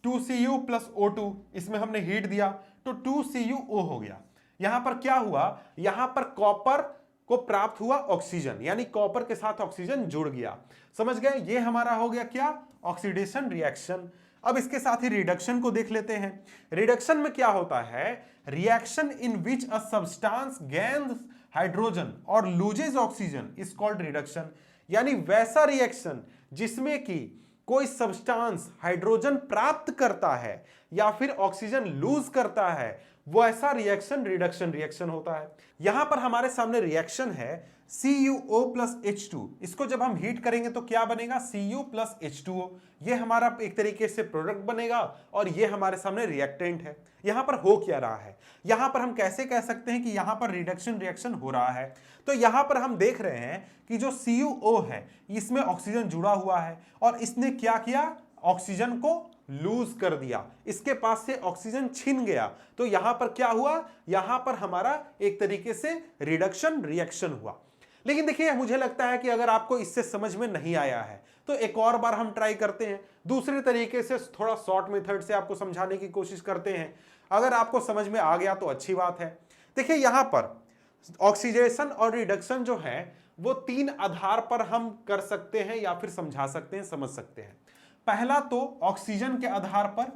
2Cu प्लस O2, इसमें हमने हीट दिया तो 2CuO हो गया। यहां पर क्या हुआ, यहां पर कॉपर को प्राप्त हुआ ऑक्सीजन, यानी कॉपर के साथ ऑक्सीजन जुड़ गया। समझ गए, ये हमारा हो गया क्या, ऑक्सीडेशन रिएक्शन। अब इसके साथ ही रिडक्शन को देख लेते हैं। रिडक्शन में क्या होता है, reaction in which a substance gains hydrogen और loses oxygen is called reduction. यानी वैसा रिएक्शन जिसमें कि कोई सब्सटेंस हाइड्रोजन प्राप्त करता है या फिर ऑक्सीजन लूज करता है, वो ऐसा रिएक्शन रिडक्शन रिएक्शन होता है। यहां पर हमारे सामने रिएक्शन है CuO प्लस H2। इसको जब हम हीट करेंगे तो क्या बनेगा, Cu प्लस H2O। ये हमारा एक तरीके से प्रोडक्ट बनेगा और ये हमारे सामने रिएक्टेंट है। यहां पर हो क्या रहा है, यहां पर हम कैसे कह सकते हैं कि यहां पर रिडक्शन रिएक्शन हो रहा है। तो यहां पर हम देख रहे हैं कि जो CuO है इसमें ऑक्सीजन जुड़ा हुआ है और इसने क्या किया, ऑक्सीजन को लूज कर दिया, इसके पास से ऑक्सीजन छिन गया। तो यहां पर क्या हुआ, यहां पर हमारा एक तरीके से रिडक्शन रिएक्शन हुआ। लेकिन देखिए मुझे लगता है कि अगर आपको इससे समझ में नहीं आया है तो एक और बार हम ट्राई करते हैं, दूसरे तरीके से थोड़ा शॉर्ट मेथड से आपको समझाने की कोशिश करते हैं। अगर आपको समझ में आ गया तो अच्छी बात है। देखिए यहां पर ऑक्सीडेशन और रिडक्शन जो है वो तीन आधार पर हम कर सकते हैं या फिर समझा सकते हैं, समझ सकते हैं। पहला तो ऑक्सीजन के आधार पर,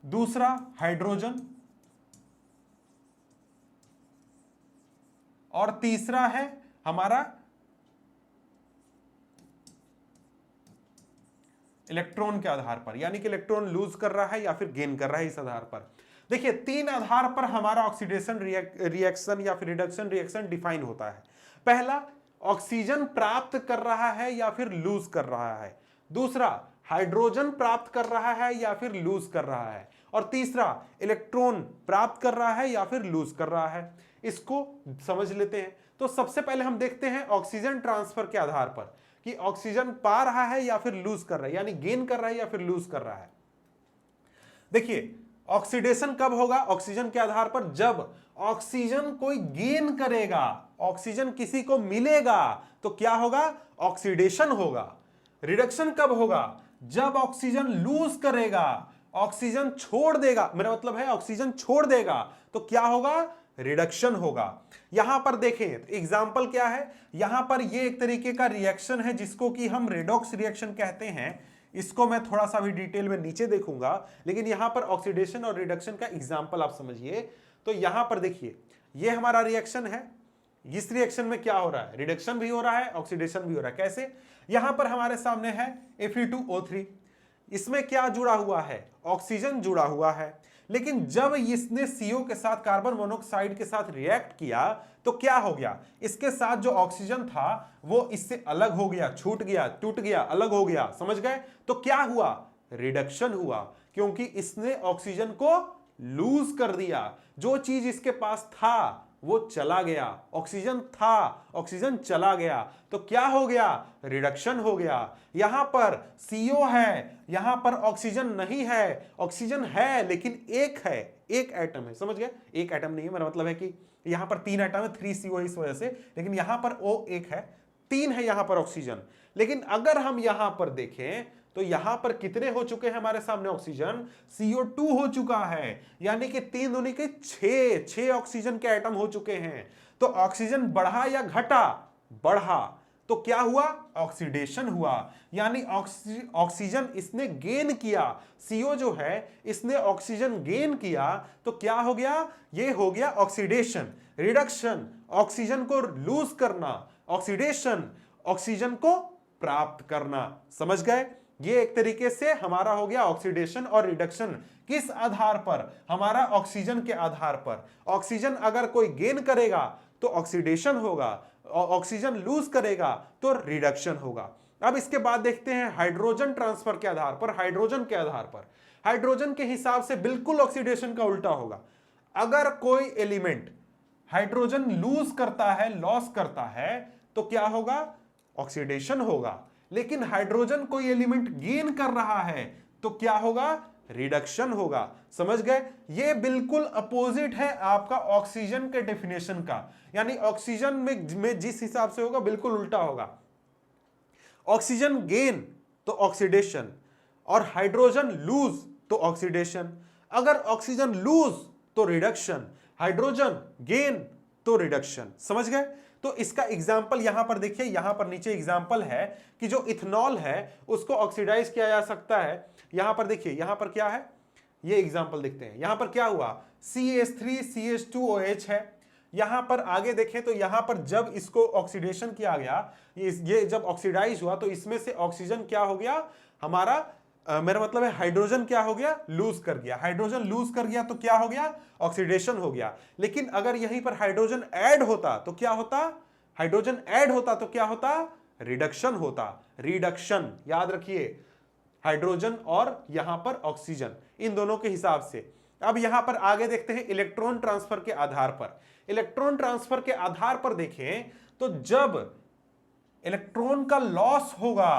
दूसरा हाइड्रोजन, और तीसरा है हमारा इलेक्ट्रॉन के आधार पर, यानी कि इलेक्ट्रॉन लूज कर रहा है या फिर गेन कर रहा है, इस आधार पर। देखिए तीन आधार पर हमारा ऑक्सीडेशन रिएक्शन या फिर रिडक्शन रिएक्शन डिफाइन होता है। पहला, ऑक्सीजन प्राप्त कर रहा है या फिर लूज कर रहा है। दूसरा, हाइड्रोजन प्राप्त कर रहा है या फिर लूज कर रहा है। और तीसरा, इलेक्ट्रॉन प्राप्त कर रहा है या फिर लूज कर रहा है। इसको समझ लेते हैं। तो सबसे पहले हम देखते हैं ऑक्सीजन ट्रांसफर के आधार पर कि ऑक्सीजन पा रहा है या फिर लूज कर रहा है, यानी गेन कर रहा है या फिर लूज कर रहा है। देखिए ऑक्सीडेशन कब होगा ऑक्सीजन के आधार पर, जब ऑक्सीजन कोई गेन करेगा, ऑक्सीजन किसी को मिलेगा तो क्या होगा, ऑक्सीडेशन होगा। रिडक्शन कब होगा, जब ऑक्सीजन लूज करेगा, ऑक्सीजन छोड़ देगा, मेरा मतलब है ऑक्सीजन छोड़ देगा तो क्या होगा, रिडक्शन होगा। यहां पर देखें एग्जाम्पल क्या है, यहां पर ये एक तरीके का रिएक्शन है जिसको कि हम रेडॉक्स रिएक्शन कहते हैं। इसको मैं थोड़ा सा भी डिटेल में नीचे देखूंगा, लेकिन यहां पर ऑक्सीडेशन और रिडक्शन का एग्जांपल आप समझिए। तो यहां पर देखिए, ये हमारा रिएक्शन है, इस रिएक्शन में क्या हो रहा है, रिडक्शन भी हो रहा है, ऑक्सीडेशन भी हो रहा है। कैसे? यहां पर हमारे सामने है Fe2O3, इसमें क्या जुड़ा हुआ है, ऑक्सीजन जुड़ा हुआ है। लेकिन जब इसने CO के साथ कार्बन मोनोऑक्साइड के साथ रिएक्ट किया तो क्या हो गया, इसके साथ जो ऑक्सीजन था वो इससे अलग हो गया, छूट गया, टूट गया, अलग हो गया। समझ गए? तो क्या हुआ, रिडक्शन हुआ, क्योंकि इसने ऑक्सीजन को लूज कर दिया। जो चीज इसके पास था वो चला गया, ऑक्सीजन था, ऑक्सीजन चला गया, तो क्या हो गया, रिडक्शन हो गया। यहां पर CO है, यहां पर ऑक्सीजन नहीं है, ऑक्सीजन है लेकिन एक है, एक एटम है। समझ गए? एक एटम नहीं है, मेरा मतलब है कि यहां पर 3 एटम है, 3CO इस वजह से, लेकिन यहां पर O एक है, 3 है यहां पर ऑक्सीजन। लेकिन अगर हम यहां पर देखें तो यहां पर कितने हो चुके हैं हमारे सामने ऑक्सीजन, CO2 हो चुका है, यानी कि 3 दूनी के 6 ऑक्सीजन के एटम हो चुके हैं। तो ऑक्सीजन बढ़ा या घटा, बढ़ा, तो क्या हुआ, ऑक्सीडेशन हुआ, यानी ऑक्सीजन इसने गेन किया। CO जो है इसने ऑक्सीजन गेन किया, तो क्या हो गया, ये हो गया ऑक्सीडेशन। रिडक्शन, ऑक्सीजन को लूज करना, ऑक्सीडेशन, ऑक्सीजन को प्राप्त करना। समझ गए? ये एक तरीके से हमारा हो गया ऑक्सीडेशन और रिडक्शन। किस आधार पर, हमारा ऑक्सीजन के आधार पर। ऑक्सीजन अगर कोई गेन करेगा तो ऑक्सीडेशन होगा, ऑक्सीजन लूज करेगा तो रिडक्शन होगा। अब इसके बाद देखते हैं हाइड्रोजन ट्रांसफर के आधार पर, हाइड्रोजन के आधार पर। हाइड्रोजन के हिसाब से बिल्कुल ऑक्सीडेशन का उल्टा होगा। अगर कोई एलिमेंट हाइड्रोजन लूज करता है, लॉस करता है, तो क्या होगा, ऑक्सीडेशन होगा। लेकिन हाइड्रोजन कोई एलिमेंट गेन कर रहा है तो क्या होगा, रिडक्शन होगा। समझ गए? ये बिल्कुल अपोजिट है आपका ऑक्सीजन के डेफिनेशन का, यानी ऑक्सीजन में जिस हिसाब से होगा बिल्कुल उल्टा होगा। ऑक्सीजन गेन तो ऑक्सीडेशन, और हाइड्रोजन लूज तो ऑक्सीडेशन। अगर ऑक्सीजन लूज तो रिडक्शन, हाइड्रोजन गेन तो रिडक्शन। समझ गए? तो इसका एग्जाम्पल यहां पर देखिए, यहां पर नीचे एग्जाम्पल है कि जो इथेनॉल है उसको ऑक्सीडाइज किया जा सकता है। यहां पर देखिए, यहां पर क्या है, ये एग्जाम्पल देखते हैं। यहां पर क्या हुआ, CH3CH2OH है। यहां पर आगे देखें तो यहां पर जब इसको ऑक्सीडेशन किया गया, ये जब ऑक्सीडाइज हुआ तो इसमें से ऑक्सीजन क्या हो गया हमारा, मेरा मतलब है हाइड्रोजन क्या हो गया, लूज कर गया। हाइड्रोजन लूज कर गया तो क्या हो गया, ऑक्सीडेशन हो गया। लेकिन अगर यहीं पर हाइड्रोजन ऐड होता तो क्या होता, हाइड्रोजन ऐड होता तो क्या होता, रिडक्शन होता। रिडक्शन याद रखिए, हाइड्रोजन और यहां पर ऑक्सीजन, इन दोनों के हिसाब से। अब यहां पर आगे देखते हैं इलेक्ट्रॉन ट्रांसफर के आधार पर। इलेक्ट्रॉन ट्रांसफर के आधार पर देखें तो जब इलेक्ट्रॉन का लॉस होगा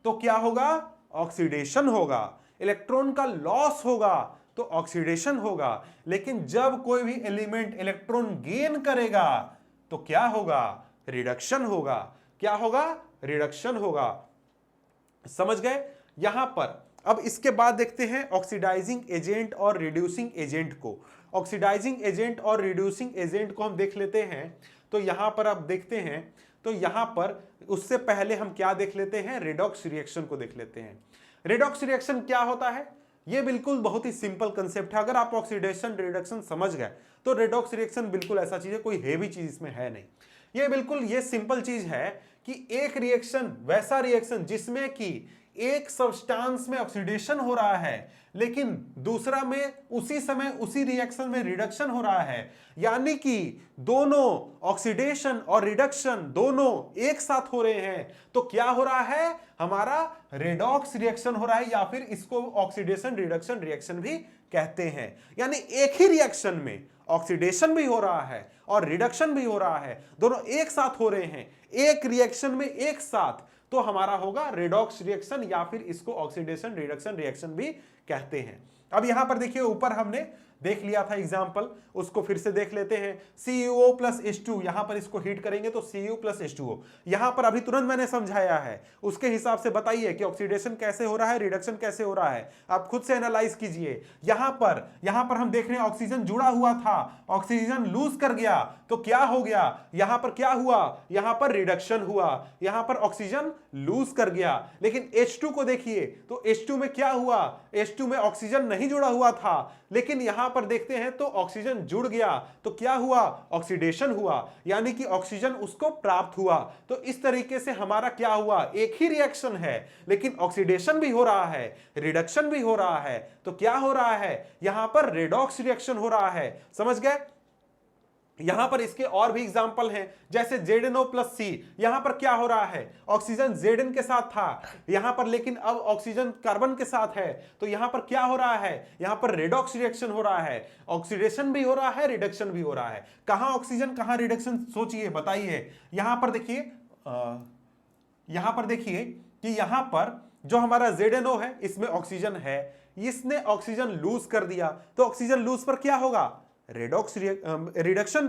तो क्या होगा, ऑक्सीडेशन होगा। इलेक्ट्रॉन का लॉस होगा तो ऑक्सीडेशन होगा। लेकिन जब कोई भी एलिमेंट इलेक्ट्रॉन गेन करेगा तो क्या होगा, रिडक्शन होगा। क्या होगा, रिडक्शन होगा। समझ गए? यहां पर अब इसके बाद देखते हैं ऑक्सीडाइजिंग एजेंट और रिड्यूसिंग एजेंट को। ऑक्सीडाइजिंग एजेंट और रिड्यूसिंग एजेंट को हम देख लेते हैं। तो यहां पर आप देखते हैं तो यहां पर उससे पहले हम क्या देख लेते हैं, रेडॉक्स रिएक्शन को देख लेते हैं। रेडॉक्स रिएक्शन क्या होता है, ये बिल्कुल बहुत ही सिंपल कंसेप्ट है। अगर आप ऑक्सीडेशन रिडक्शन समझ गए तो रेडॉक्स रिएक्शन बिल्कुल ऐसा चीज है, कोई हेवी चीज इसमें है नहीं। ये बिल्कुल ये सिंपल चीज है कि एक रिएक्शन, वैसा रिएक्शन जिसमें कि एक सब्सटेंस में ऑक्सीडेशन हो रहा है लेकिन दूसरा में उसी समय उसी रिएक्शन में रिडक्शन हो रहा है, यानी कि दोनों ऑक्सीडेशन और रिडक्शन दोनों एक साथ हो रहे हैं, तो क्या हो रहा है, हमारा रेडॉक्स रिएक्शन हो रहा है, या फिर इसको ऑक्सीडेशन रिडक्शन रिएक्शन भी कहते हैं। यानी एक ही रिएक्शन में ऑक्सीडेशन भी हो रहा है और रिडक्शन भी हो रहा है, दोनों एक साथ हो रहे हैं, एक रिएक्शन में एक साथ, तो हमारा होगा रेडॉक्स रिएक्शन, या फिर इसको ऑक्सीडेशन रिडक्शन रिएक्शन भी कहते हैं। अब यहां पर देखिए ऊपर हमने देख लिया था एग्जाम्पल, उसको फिर से देख लेते हैं। CuO प्लस H2, यहां पर इसको हीट करेंगे तो Cu प्लस H2O। यहां पर अभी तुरंत मैंने समझाया है, उसके हिसाब से बताइए कि ऑक्सीडेशन कैसे हो रहा है, रिडक्शन कैसे हो रहा है, आप खुद से एनालाइज कीजिए। यहां पर हम देख रहे हैं ऑक्सीजन जुड़ा हुआ था, ऑक्सीजन लूज कर गया तो क्या हो गया, यहां पर क्या हुआ, यहां पर रिडक्शन हुआ, यहां पर ऑक्सीजन लूज कर गया। लेकिन H2 को देखिए तो H2 में क्या हुआ, H2 में ऑक्सीजन नहीं जुड़ा हुआ था, लेकिन यहां पर देखते हैं तो ऑक्सीजन जुड़ गया तो क्या हुआ, ऑक्सीडेशन हुआ, यानी कि ऑक्सीजन उसको प्राप्त हुआ। तो इस तरीके से हमारा क्या हुआ, एक ही रिएक्शन है लेकिन ऑक्सीडेशन भी हो रहा है, रिडक्शन भी हो रहा है। तो क्या हो रहा है, यहां पर रेडॉक्स रिएक्शन हो रहा है। समझ गए? यहां पर इसके और भी एग्जाम्पल हैं, जैसे ZnO प्लस C, यहां पर क्या हो रहा है, ऑक्सीजन Zn के साथ था यहां पर, लेकिन अब ऑक्सीजन कार्बन के साथ है, तो यहां पर क्या हो रहा है, यहां पर रेडॉक्स रिएक्शन हो रहा है, ऑक्सीडेशन भी हो रहा है, रिडक्शन भी हो रहा है। कहां ऑक्सीजन कहां रिडक्शन, सोचिए बताइए। यहां पर देखिए कि यहां पर जो हमारा ZnO है इसमें ऑक्सीजन है, इसने ऑक्सीजन लूज कर दिया तो ऑक्सीजन लूज पर क्या होगा, रिडक्शन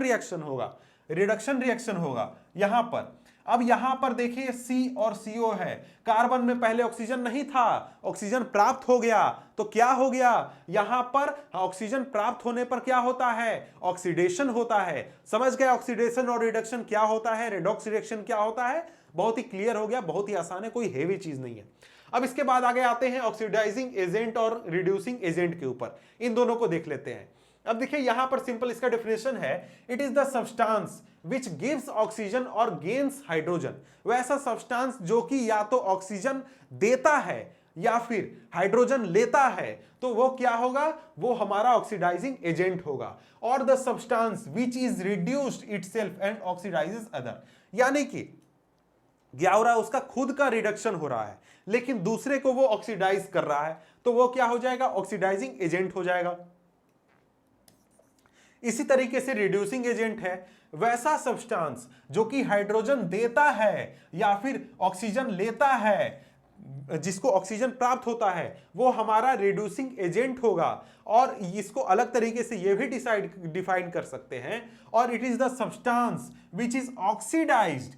रिएक्शन होगा यहां पर। अब यहां पर देखिए C और CO है, कार्बन में पहले ऑक्सीजन नहीं था, ऑक्सीजन प्राप्त हो गया तो क्या हो गया, यहां पर ऑक्सीजन प्राप्त होने पर क्या होता है, ऑक्सीडेशन होता है। समझ गए? ऑक्सीडेशन और रिडक्शन क्या होता है, रेडॉक्स रिएक्शन क्या होता है, बहुत ही क्लियर हो गया, बहुत ही आसान है, कोई हेवी चीज नहीं है। अब इसके बाद आगे आते हैं ऑक्सीडाइजिंग एजेंट और रिड्यूसिंग एजेंट के ऊपर, इन दोनों को देख लेते हैं। अब देखिए यहां पर सिंपल इसका डेफिनेशन है, it is the substance which gives oxygen और गेन्स हाइड्रोजन। वैसा सब्सटेंस जो कि या तो ऑक्सीजन देता है या फिर हाइड्रोजन लेता है, तो वो क्या होगा, वो हमारा ऑक्सीडाइजिंग एजेंट होगा। और the substance which is reduced itself and oxidises other, यानी कि क्या हो रहा है, उसका खुद का रिडक्शन हो रहा है लेकिन दूसरे को वो ऑक्सीडाइज कर रहा है, तो वो क्या हो जाएगा, ऑक्सीडाइजिंग एजेंट हो जाएगा। इसी तरीके से रिड्यूसिंग एजेंट है वैसा सब्सटेंस जो कि हाइड्रोजन देता है या फिर ऑक्सीजन लेता है, जिसको ऑक्सीजन प्राप्त होता है, वो हमारा रिड्यूसिंग एजेंट होगा। और इसको अलग तरीके से ये भी डिफाइन कर सकते हैं, और it is the substance which is oxidised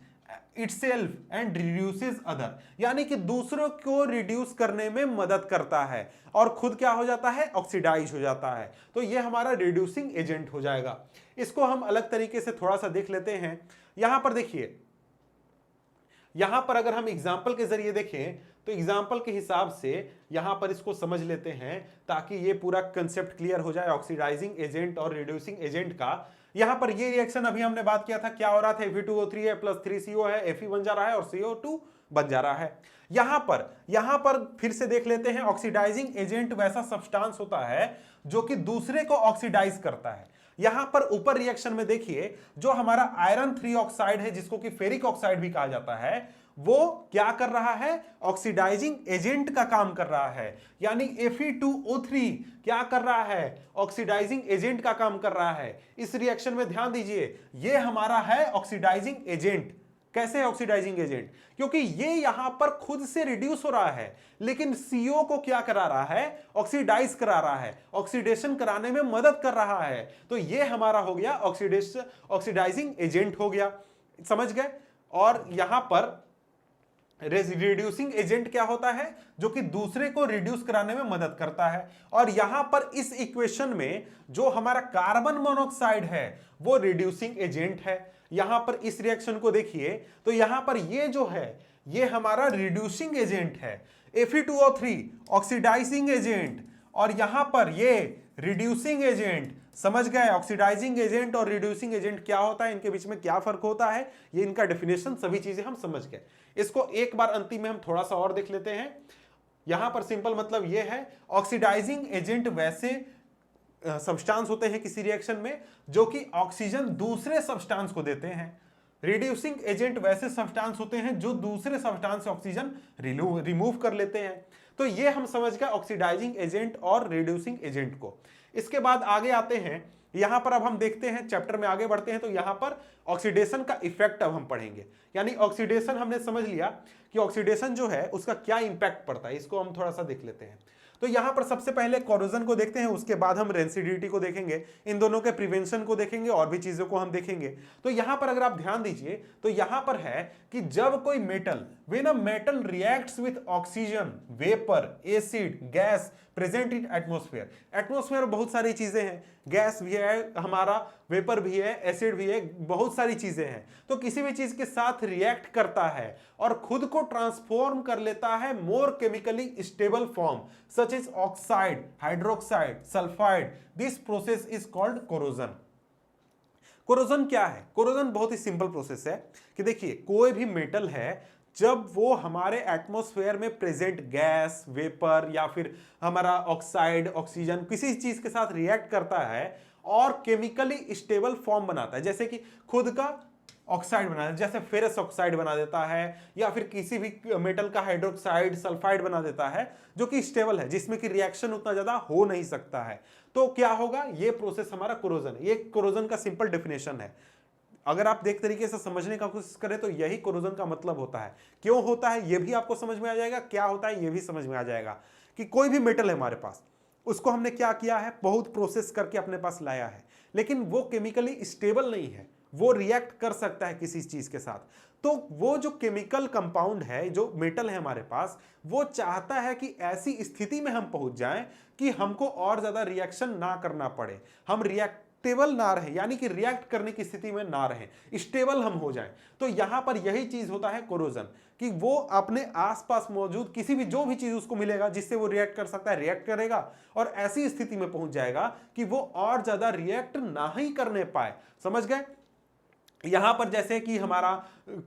itself and reduces other, यानी कि दूसरों को रिड्यूस करने में मदद करता है और खुद क्या हो जाता है, ऑक्सीडाइज हो जाता है। तो ये हमारा रिड्यूसिंग एजेंट हो जाएगा। इसको हम अलग तरीके से थोड़ा सा देख लेते हैं। यहां पर देखिए, यहां पर अगर हम एग्जाम्पल के जरिए देखें तो एग्जाम्पल के हिसाब से यहां पर इसको समझ लेते हैं ताकि ये पूरा कंसेप्ट क्लियर हो जाए ऑक्सीडाइजिंग एजेंट और रिड्यूसिंग एजेंट का। यहां पर ये रिएक्शन अभी हमने बात किया था, क्या हो रहा था, Fe2O3 है प्लस 3CO है, Fe बन जा रहा है और CO2 बन जा रहा है। यहां पर फिर से देख लेते हैं, ऑक्सीडाइजिंग एजेंट वैसा सब्सटेंस होता है जो कि दूसरे को ऑक्सीडाइज करता है। यहां पर ऊपर रिएक्शन में देखिए, जो हमारा आयरन 3 ऑक्साइड है जिसको कि फेरिक ऑक्साइड भी कहा जाता है, वो क्या कर रहा है, ऑक्सीडाइजिंग एजेंट का काम कर रहा है। यानी Fe2O3 क्या कर रहा है, ऑक्सीडाइजिंग एजेंट का काम कर रहा है। इस रिएक्शन में ध्यान दीजिए, ये हमारा है ऑक्सीडाइजिंग एजेंट। कैसे ऑक्सीडाइजिंग एजेंट, क्योंकि ये यहां पर खुद से रिड्यूस हो रहा है लेकिन CO को क्या करा रहा है, ऑक्सीडाइज करा रहा है, ऑक्सीडेशन कराने में मदद कर रहा है। तो ये हमारा हो गया ऑक्सीडाइजिंग एजेंट हो गया। समझ गए? और यहां पर रिड्यूसिंग एजेंट क्या होता है, जो कि दूसरे को रिड्यूस कराने में मदद करता है। और यहां पर इस इक्वेशन में जो हमारा कार्बन मोनोऑक्साइड है वो रिड्यूसिंग एजेंट है। यहां पर इस रिएक्शन को देखिए तो यहां पर ये जो है ये हमारा रिड्यूसिंग एजेंट है, Fe2O3 ऑक्सीडाइजिंग एजेंट, और यहां पर ये रिड्यूसिंग एजेंट। समझ गए? ऑक्सीडाइजिंग एजेंट और रिड्यूसिंग एजेंट क्या होता है, इनके बीच में क्या फर्क होता है, ये इनका डेफिनेशन, सभी चीजें हम समझ गए। इसको एक बार अंतिम में हम थोड़ा सा और देख लेते हैं। यहां पर सिंपल मतलब ये है, ऑक्सीडाइजिंग एजेंट वैसे सब्सटेंस होते हैं किसी रिएक्शन में जो कि ऑक्सीजन दूसरे सब्सटेंस को देते हैं। रिड्यूसिंग एजेंट वैसे सब्सटेंस होते हैं जो दूसरे सब्सटेंस से ऑक्सीजन रिमूव कर लेते हैं। तो ये हम समझ गए ऑक्सीडाइजिंग एजेंट और रिड्यूसिंग एजेंट को। इसके बाद आगे आते हैं, यहां पर अब हम देखते हैं, चैप्टर में आगे बढ़ते हैं तो यहां पर ऑक्सीडेशन का इफेक्ट अब हम पढ़ेंगे। यानी ऑक्सीडेशन हमने समझ लिया कि ऑक्सीडेशन जो है उसका क्या इंपैक्ट पड़ता है, इसको हम थोड़ा सा देख लेते हैं। तो यहां पर सबसे पहले कोरोजन को देखते हैं, उसके बाद हम रेंसिडिटी को देखेंगे, इन दोनों के प्रिवेंशन को देखेंगे और भी चीजों को हम देखेंगे। तो यहां पर अगर आप ध्यान दीजिए तो यहां पर है कि जब कोई metal, when a metal reacts with oxygen, vapour, acid, gas present in atmosphere. Atmosphere में बहुत सारी चीजें हैं, गैस भी है, हमारा वेपर भी है, एसिड भी है, बहुत सारी चीजें हैं। तो किसी भी चीज के साथ रिएक्ट करता है और खुद को ट्रांसफॉर्म कर लेता है more chemically stable form such as oxide, hydroxide, sulphide, this process is called corrosion. Corrosion क्या है? कोरोजन बहुत ही सिंपल प्रोसेस है कि देखिए कोई भी मेटल है जब वो हमारे एटमॉस्फेयर में प्रेजेंट गैस, वेपर या फिर हमारा ऑक्साइड, ऑक्सीजन किसी चीज के साथ रिएक्ट करता है और केमिकली स्टेबल फॉर्म बनाता है, जैसे कि खुद का ऑक्साइड बना, जैसे फेरस ऑक्साइड बना देता है या फिर किसी भी मेटल का हाइड्रोक्साइड, सल्फाइड बना देता है जो कि स्टेबल है, जिसमें कि रिएक्शन उतना ज्यादा हो नहीं सकता है, तो क्या होगा? ये प्रोसेस हमारा कोरोजन है। ये कोरोजन का सिंपल डेफिनेशन है। अगर आप देख तरीके से समझने का कोशिश करें तो यही कोरोजन का मतलब होता है। क्यों होता है ये भी आपको समझ में आ जाएगा, क्या होता है ये भी समझ में आ जाएगा कि कोई भी मेटल है हमारे पास, उसको हमने क्या किया है, बहुत प्रोसेस करके अपने पास लाया है, लेकिन वो केमिकली स्टेबल नहीं है, वो रिएक्ट कर सकता है किसी चीज के साथ। तो वो जो केमिकल कंपाउंड है, जो मेटल है हमारे पास, वो चाहता है कि ऐसी स्थिति में हम पहुंच जाएं कि हमको और ज्यादा रिएक्शन ना करना पड़े, हम स्टेबल ना रहे, यानी कि रिएक्ट करने की स्थिति में ना रहे, स्टेबल हम हो जाएं। तो यहां पर यही चीज होता है कोरोजन, कि वो अपने आसपास मौजूद किसी भी जो भी चीज उसको मिलेगा जिससे वो रिएक्ट कर सकता है, रिएक्ट करेगा और ऐसी स्थिति में पहुंच जाएगा कि वो और ज्यादा रिएक्ट ना ही करने पाए। समझ गए? यहां पर जैसे कि हमारा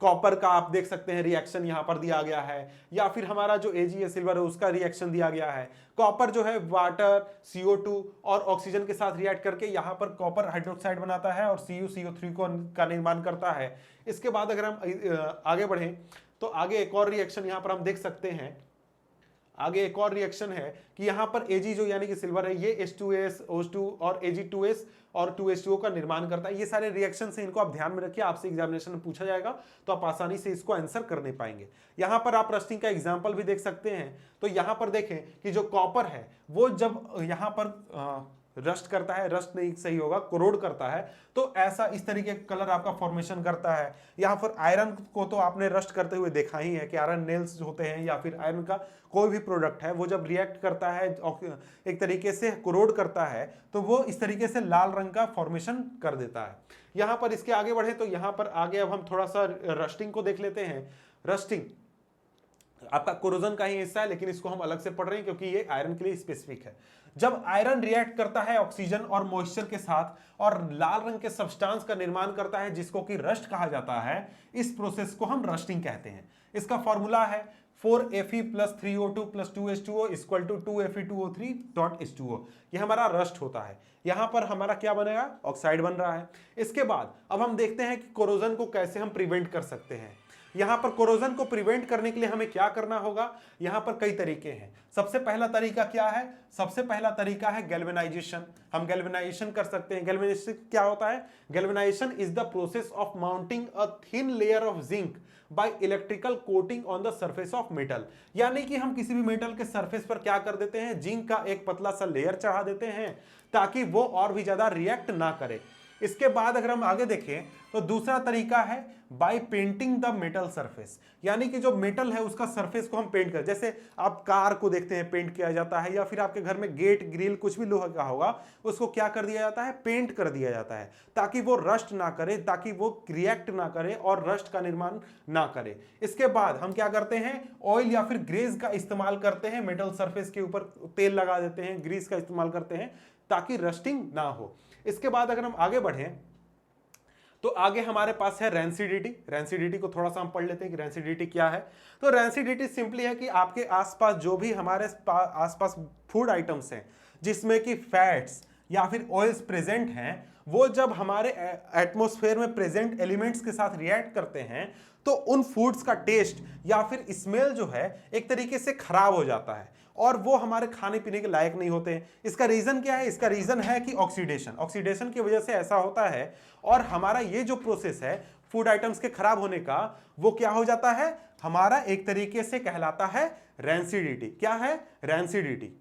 कॉपर का आप देख सकते हैं रिएक्शन यहां पर दिया गया है, या फिर हमारा जो Ag सिल्वर है उसका रिएक्शन दिया गया है। कॉपर जो है वाटर, CO2 और ऑक्सीजन के साथ रिएक्ट करके यहां पर कॉपर हाइड्रोक्साइड बनाता है और CuCO3 का निर्माण करता है। इसके बाद अगर हम आगे बढ़ें तो आगे एक और रिएक्शन यहां पर हम देख सकते हैं। आगे एक और रिएक्शन है कि यहां पर Ag जो यानी कि सिल्वर है, ये H2S, O2 और Ag2S और 2H2O का निर्माण करता है। ये सारे रिएक्शन से इनको आप ध्यान में रखिए, आपसे एग्जामिनेशन में पूछा जाएगा तो आप आसानी से इसको आंसर कर नहीं पाएंगे। यहां पर आप रस्टिंग का एग्जांपल भी देख सकते हैं। तो यहां पर देखें कि जो कॉपर है वो जब यहां पर रस्ट करता है, रस्ट नहीं सही होगा, कोरोड करता है, तो ऐसा इस तरीके का कलर आपका फॉर्मेशन करता है। यहाँ पर आयरन को तो आपने रस्ट करते हुए देखा ही है कि आयरन नेल्स होते हैं या फिर आयरन का कोई भी प्रोडक्ट है, वो जब रिएक्ट करता है एक तरीके से कोरोड करता है तो वो इस तरीके से लाल रंग का फॉर्मेशन कर देता है। यहाँ पर इसके आगे बढ़े तो यहाँ पर आगे अब हम थोड़ा सा रस्टिंग को देख लेते हैं। रस्टिंग आपका कोरोजन का ही हिस्सा है, लेकिन इसको हम अलग से पढ़ रहे हैं क्योंकि ये आयरन के लिए स्पेसिफिक है। जब आयरन रिएक्ट करता है ऑक्सीजन और मॉइस्चर के साथ और लाल रंग के सब्सटेंस का निर्माण करता है जिसको कि रस्ट कहा जाता है, इस प्रोसेस को हम रस्टिंग कहते हैं। इसका फॉर्मूला है 4Fe + 3O2 + 2H2O = 2Fe2O3.H2O। ये हमारा रस्ट होता है। यहां पर हमारा क्या बनेगा? ऑक्साइड बन रहा है। इसके बाद अब हम देखते हैं कि कोरोजन को कैसे हम प्रिवेंट कर सकते हैं। यहां पर कोरोजन को प्रिवेंट करने के लिए हमें क्या करना होगा? यहां पर कई तरीके हैं। सबसे पहला तरीका क्या है? सबसे पहला तरीका है गैल्वेनाइजेशन। हम गैल्वेनाइजेशन कर सकते हैं। गैल्वेनाइजेशन क्या होता है? Galvanisation is the process of mounting a thin layer of zinc by electrical coating on the surface of metal. यानी कि हम किसी भी मेटल के सरफेस पर क्या कर देते हैं? जिंक का एक पतला सा लेयर चढ़ा देते हैं ताकि वो और भी ज्यादा रिएक्ट ना करे। इसके बाद अगर हम आगे देखें तो दूसरा तरीका है by painting the metal surface, यानी कि जो मेटल है उसका सरफेस को हम पेंट कर, जैसे आप कार को देखते हैं पेंट किया जाता है, या फिर आपके घर में गेट, ग्रिल कुछ भी लोहा का होगा उसको क्या कर दिया जाता है? पेंट कर दिया जाता है ताकि वो रस्ट ना करे, ताकि वो रिएक्ट ना करे और रस्ट का निर्माण ना करे। इसके बाद हम क्या करते हैं? ऑयल या फिर ग्रीस का इस्तेमाल करते हैं, मेटल सरफेस के ऊपर तेल लगा देते हैं, ग्रीस का इस्तेमाल करते हैं ताकि रस्टिंग ना हो। इसके बाद अगर हम आगे बढ़ें तो आगे हमारे पास है रेंसिडिटी। रेंसिडिटी को थोड़ा सा हम पढ़ लेते हैं कि रेंसिडिटी क्या है। तो रेंसिडिटी सिंपली है कि आपके आसपास जो भी हमारे आसपास फूड आइटम्स हैं जिसमें कि फैट्स या फिर ऑयल्स प्रेजेंट हैं, वो जब हमारे एटमॉस्फेयर में प्रेजेंट एलिमेंट्स के साथ रिएक्ट करते हैं तो उन फूड्स का टेस्ट या फिर स्मेल जो है एक तरीके से खराब हो जाता है और वो हमारे खाने पीने के लायक नहीं होते हैं। इसका रीजन क्या है? इसका रीजन है कि ऑक्सीडेशन। ऑक्सीडेशन की वजह से ऐसा होता है और हमारा ये जो प्रोसेस है फूड आइटम्स के खराब होने का, वो क्या हो जाता है? हमारा एक तरीके से कहलाता है रेंसिडिटी। क्या है? रेंसिडिटी।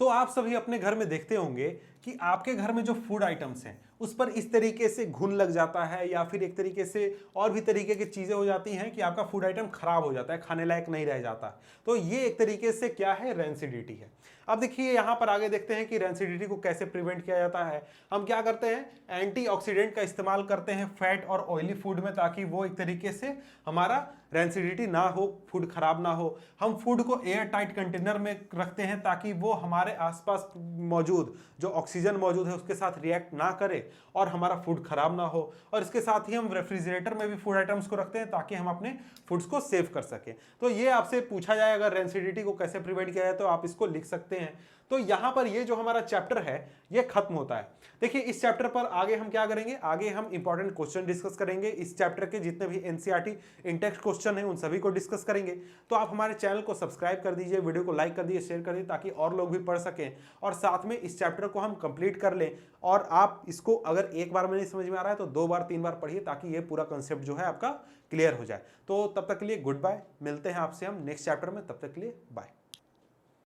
तो आप सभी अपने घर में देखते होंगे कि आपके घर में जो फूड आइटम्स हैं उस पर इस तरीके से घुन लग जाता है या फिर एक तरीके से और भी तरीके की चीज़ें हो जाती हैं कि आपका फूड आइटम खराब हो जाता है, खाने लायक नहीं रह जाता। तो ये एक तरीके से क्या है, रेंसिडिटी है। अब देखिए यहाँ पर आगे देखते हैं कि रेंसिडिटी को कैसे प्रिवेंट किया जाता है। हम क्या करते हैं, एंटीऑक्सीडेंट का इस्तेमाल करते हैं फैट और ऑयली फूड में, ताकि वो एक तरीके से हमारा रेंसिडिटी ना हो, फूड खराब ना हो। हम फूड को एयर टाइट कंटेनर में रखते हैं ताकि वो हमारे आसपास मौजूद जो ऑक्सीजन मौजूद है उसके साथ रिएक्ट ना करे और हमारा फूड खराब ना हो। और इसके साथ ही हम रेफ्रिजरेटर में भी फूड आइटम्स को रखते हैं ताकि हम अपने फूड्स को सेव कर सकें। तो ये आपसे पूछा जाए अगर रेंसिडिटी को कैसे प्रिवेंट किया जाए तो आप इसको लिख सकते हैं। तो यहां पर ये जो हमारा चैप्टर है ये खत्म होता है। देखिए इस चैप्टर पर आगे हम क्या करेंगे, आगे हम इंपॉर्टेंट क्वेश्चन डिस्कस करेंगे। इस चैप्टर के जितने भी एनसीईआरटी इन-टेक्स्ट क्वेश्चन हैं उन सभी को डिस्कस करेंगे। तो आप हमारे चैनल को सब्सक्राइब कर दीजिए, वीडियो को लाइक कर दीजिए, शेयर कर दीजिए ताकि और लोग भी पढ़ सकें और साथ में इस चैप्टर को हम कंप्लीट कर लें। और आप इसको अगर एक बार में नहीं समझ में आ रहा है तो 2 बार 3 बार पढ़िए ताकि ये पूरा कंसेप्ट जो है आपका क्लियर हो जाए। तो तब तक के लिए गुड बाय, मिलते हैं आपसे हम नेक्स्ट चैप्टर में, तब तक के लिए बाय।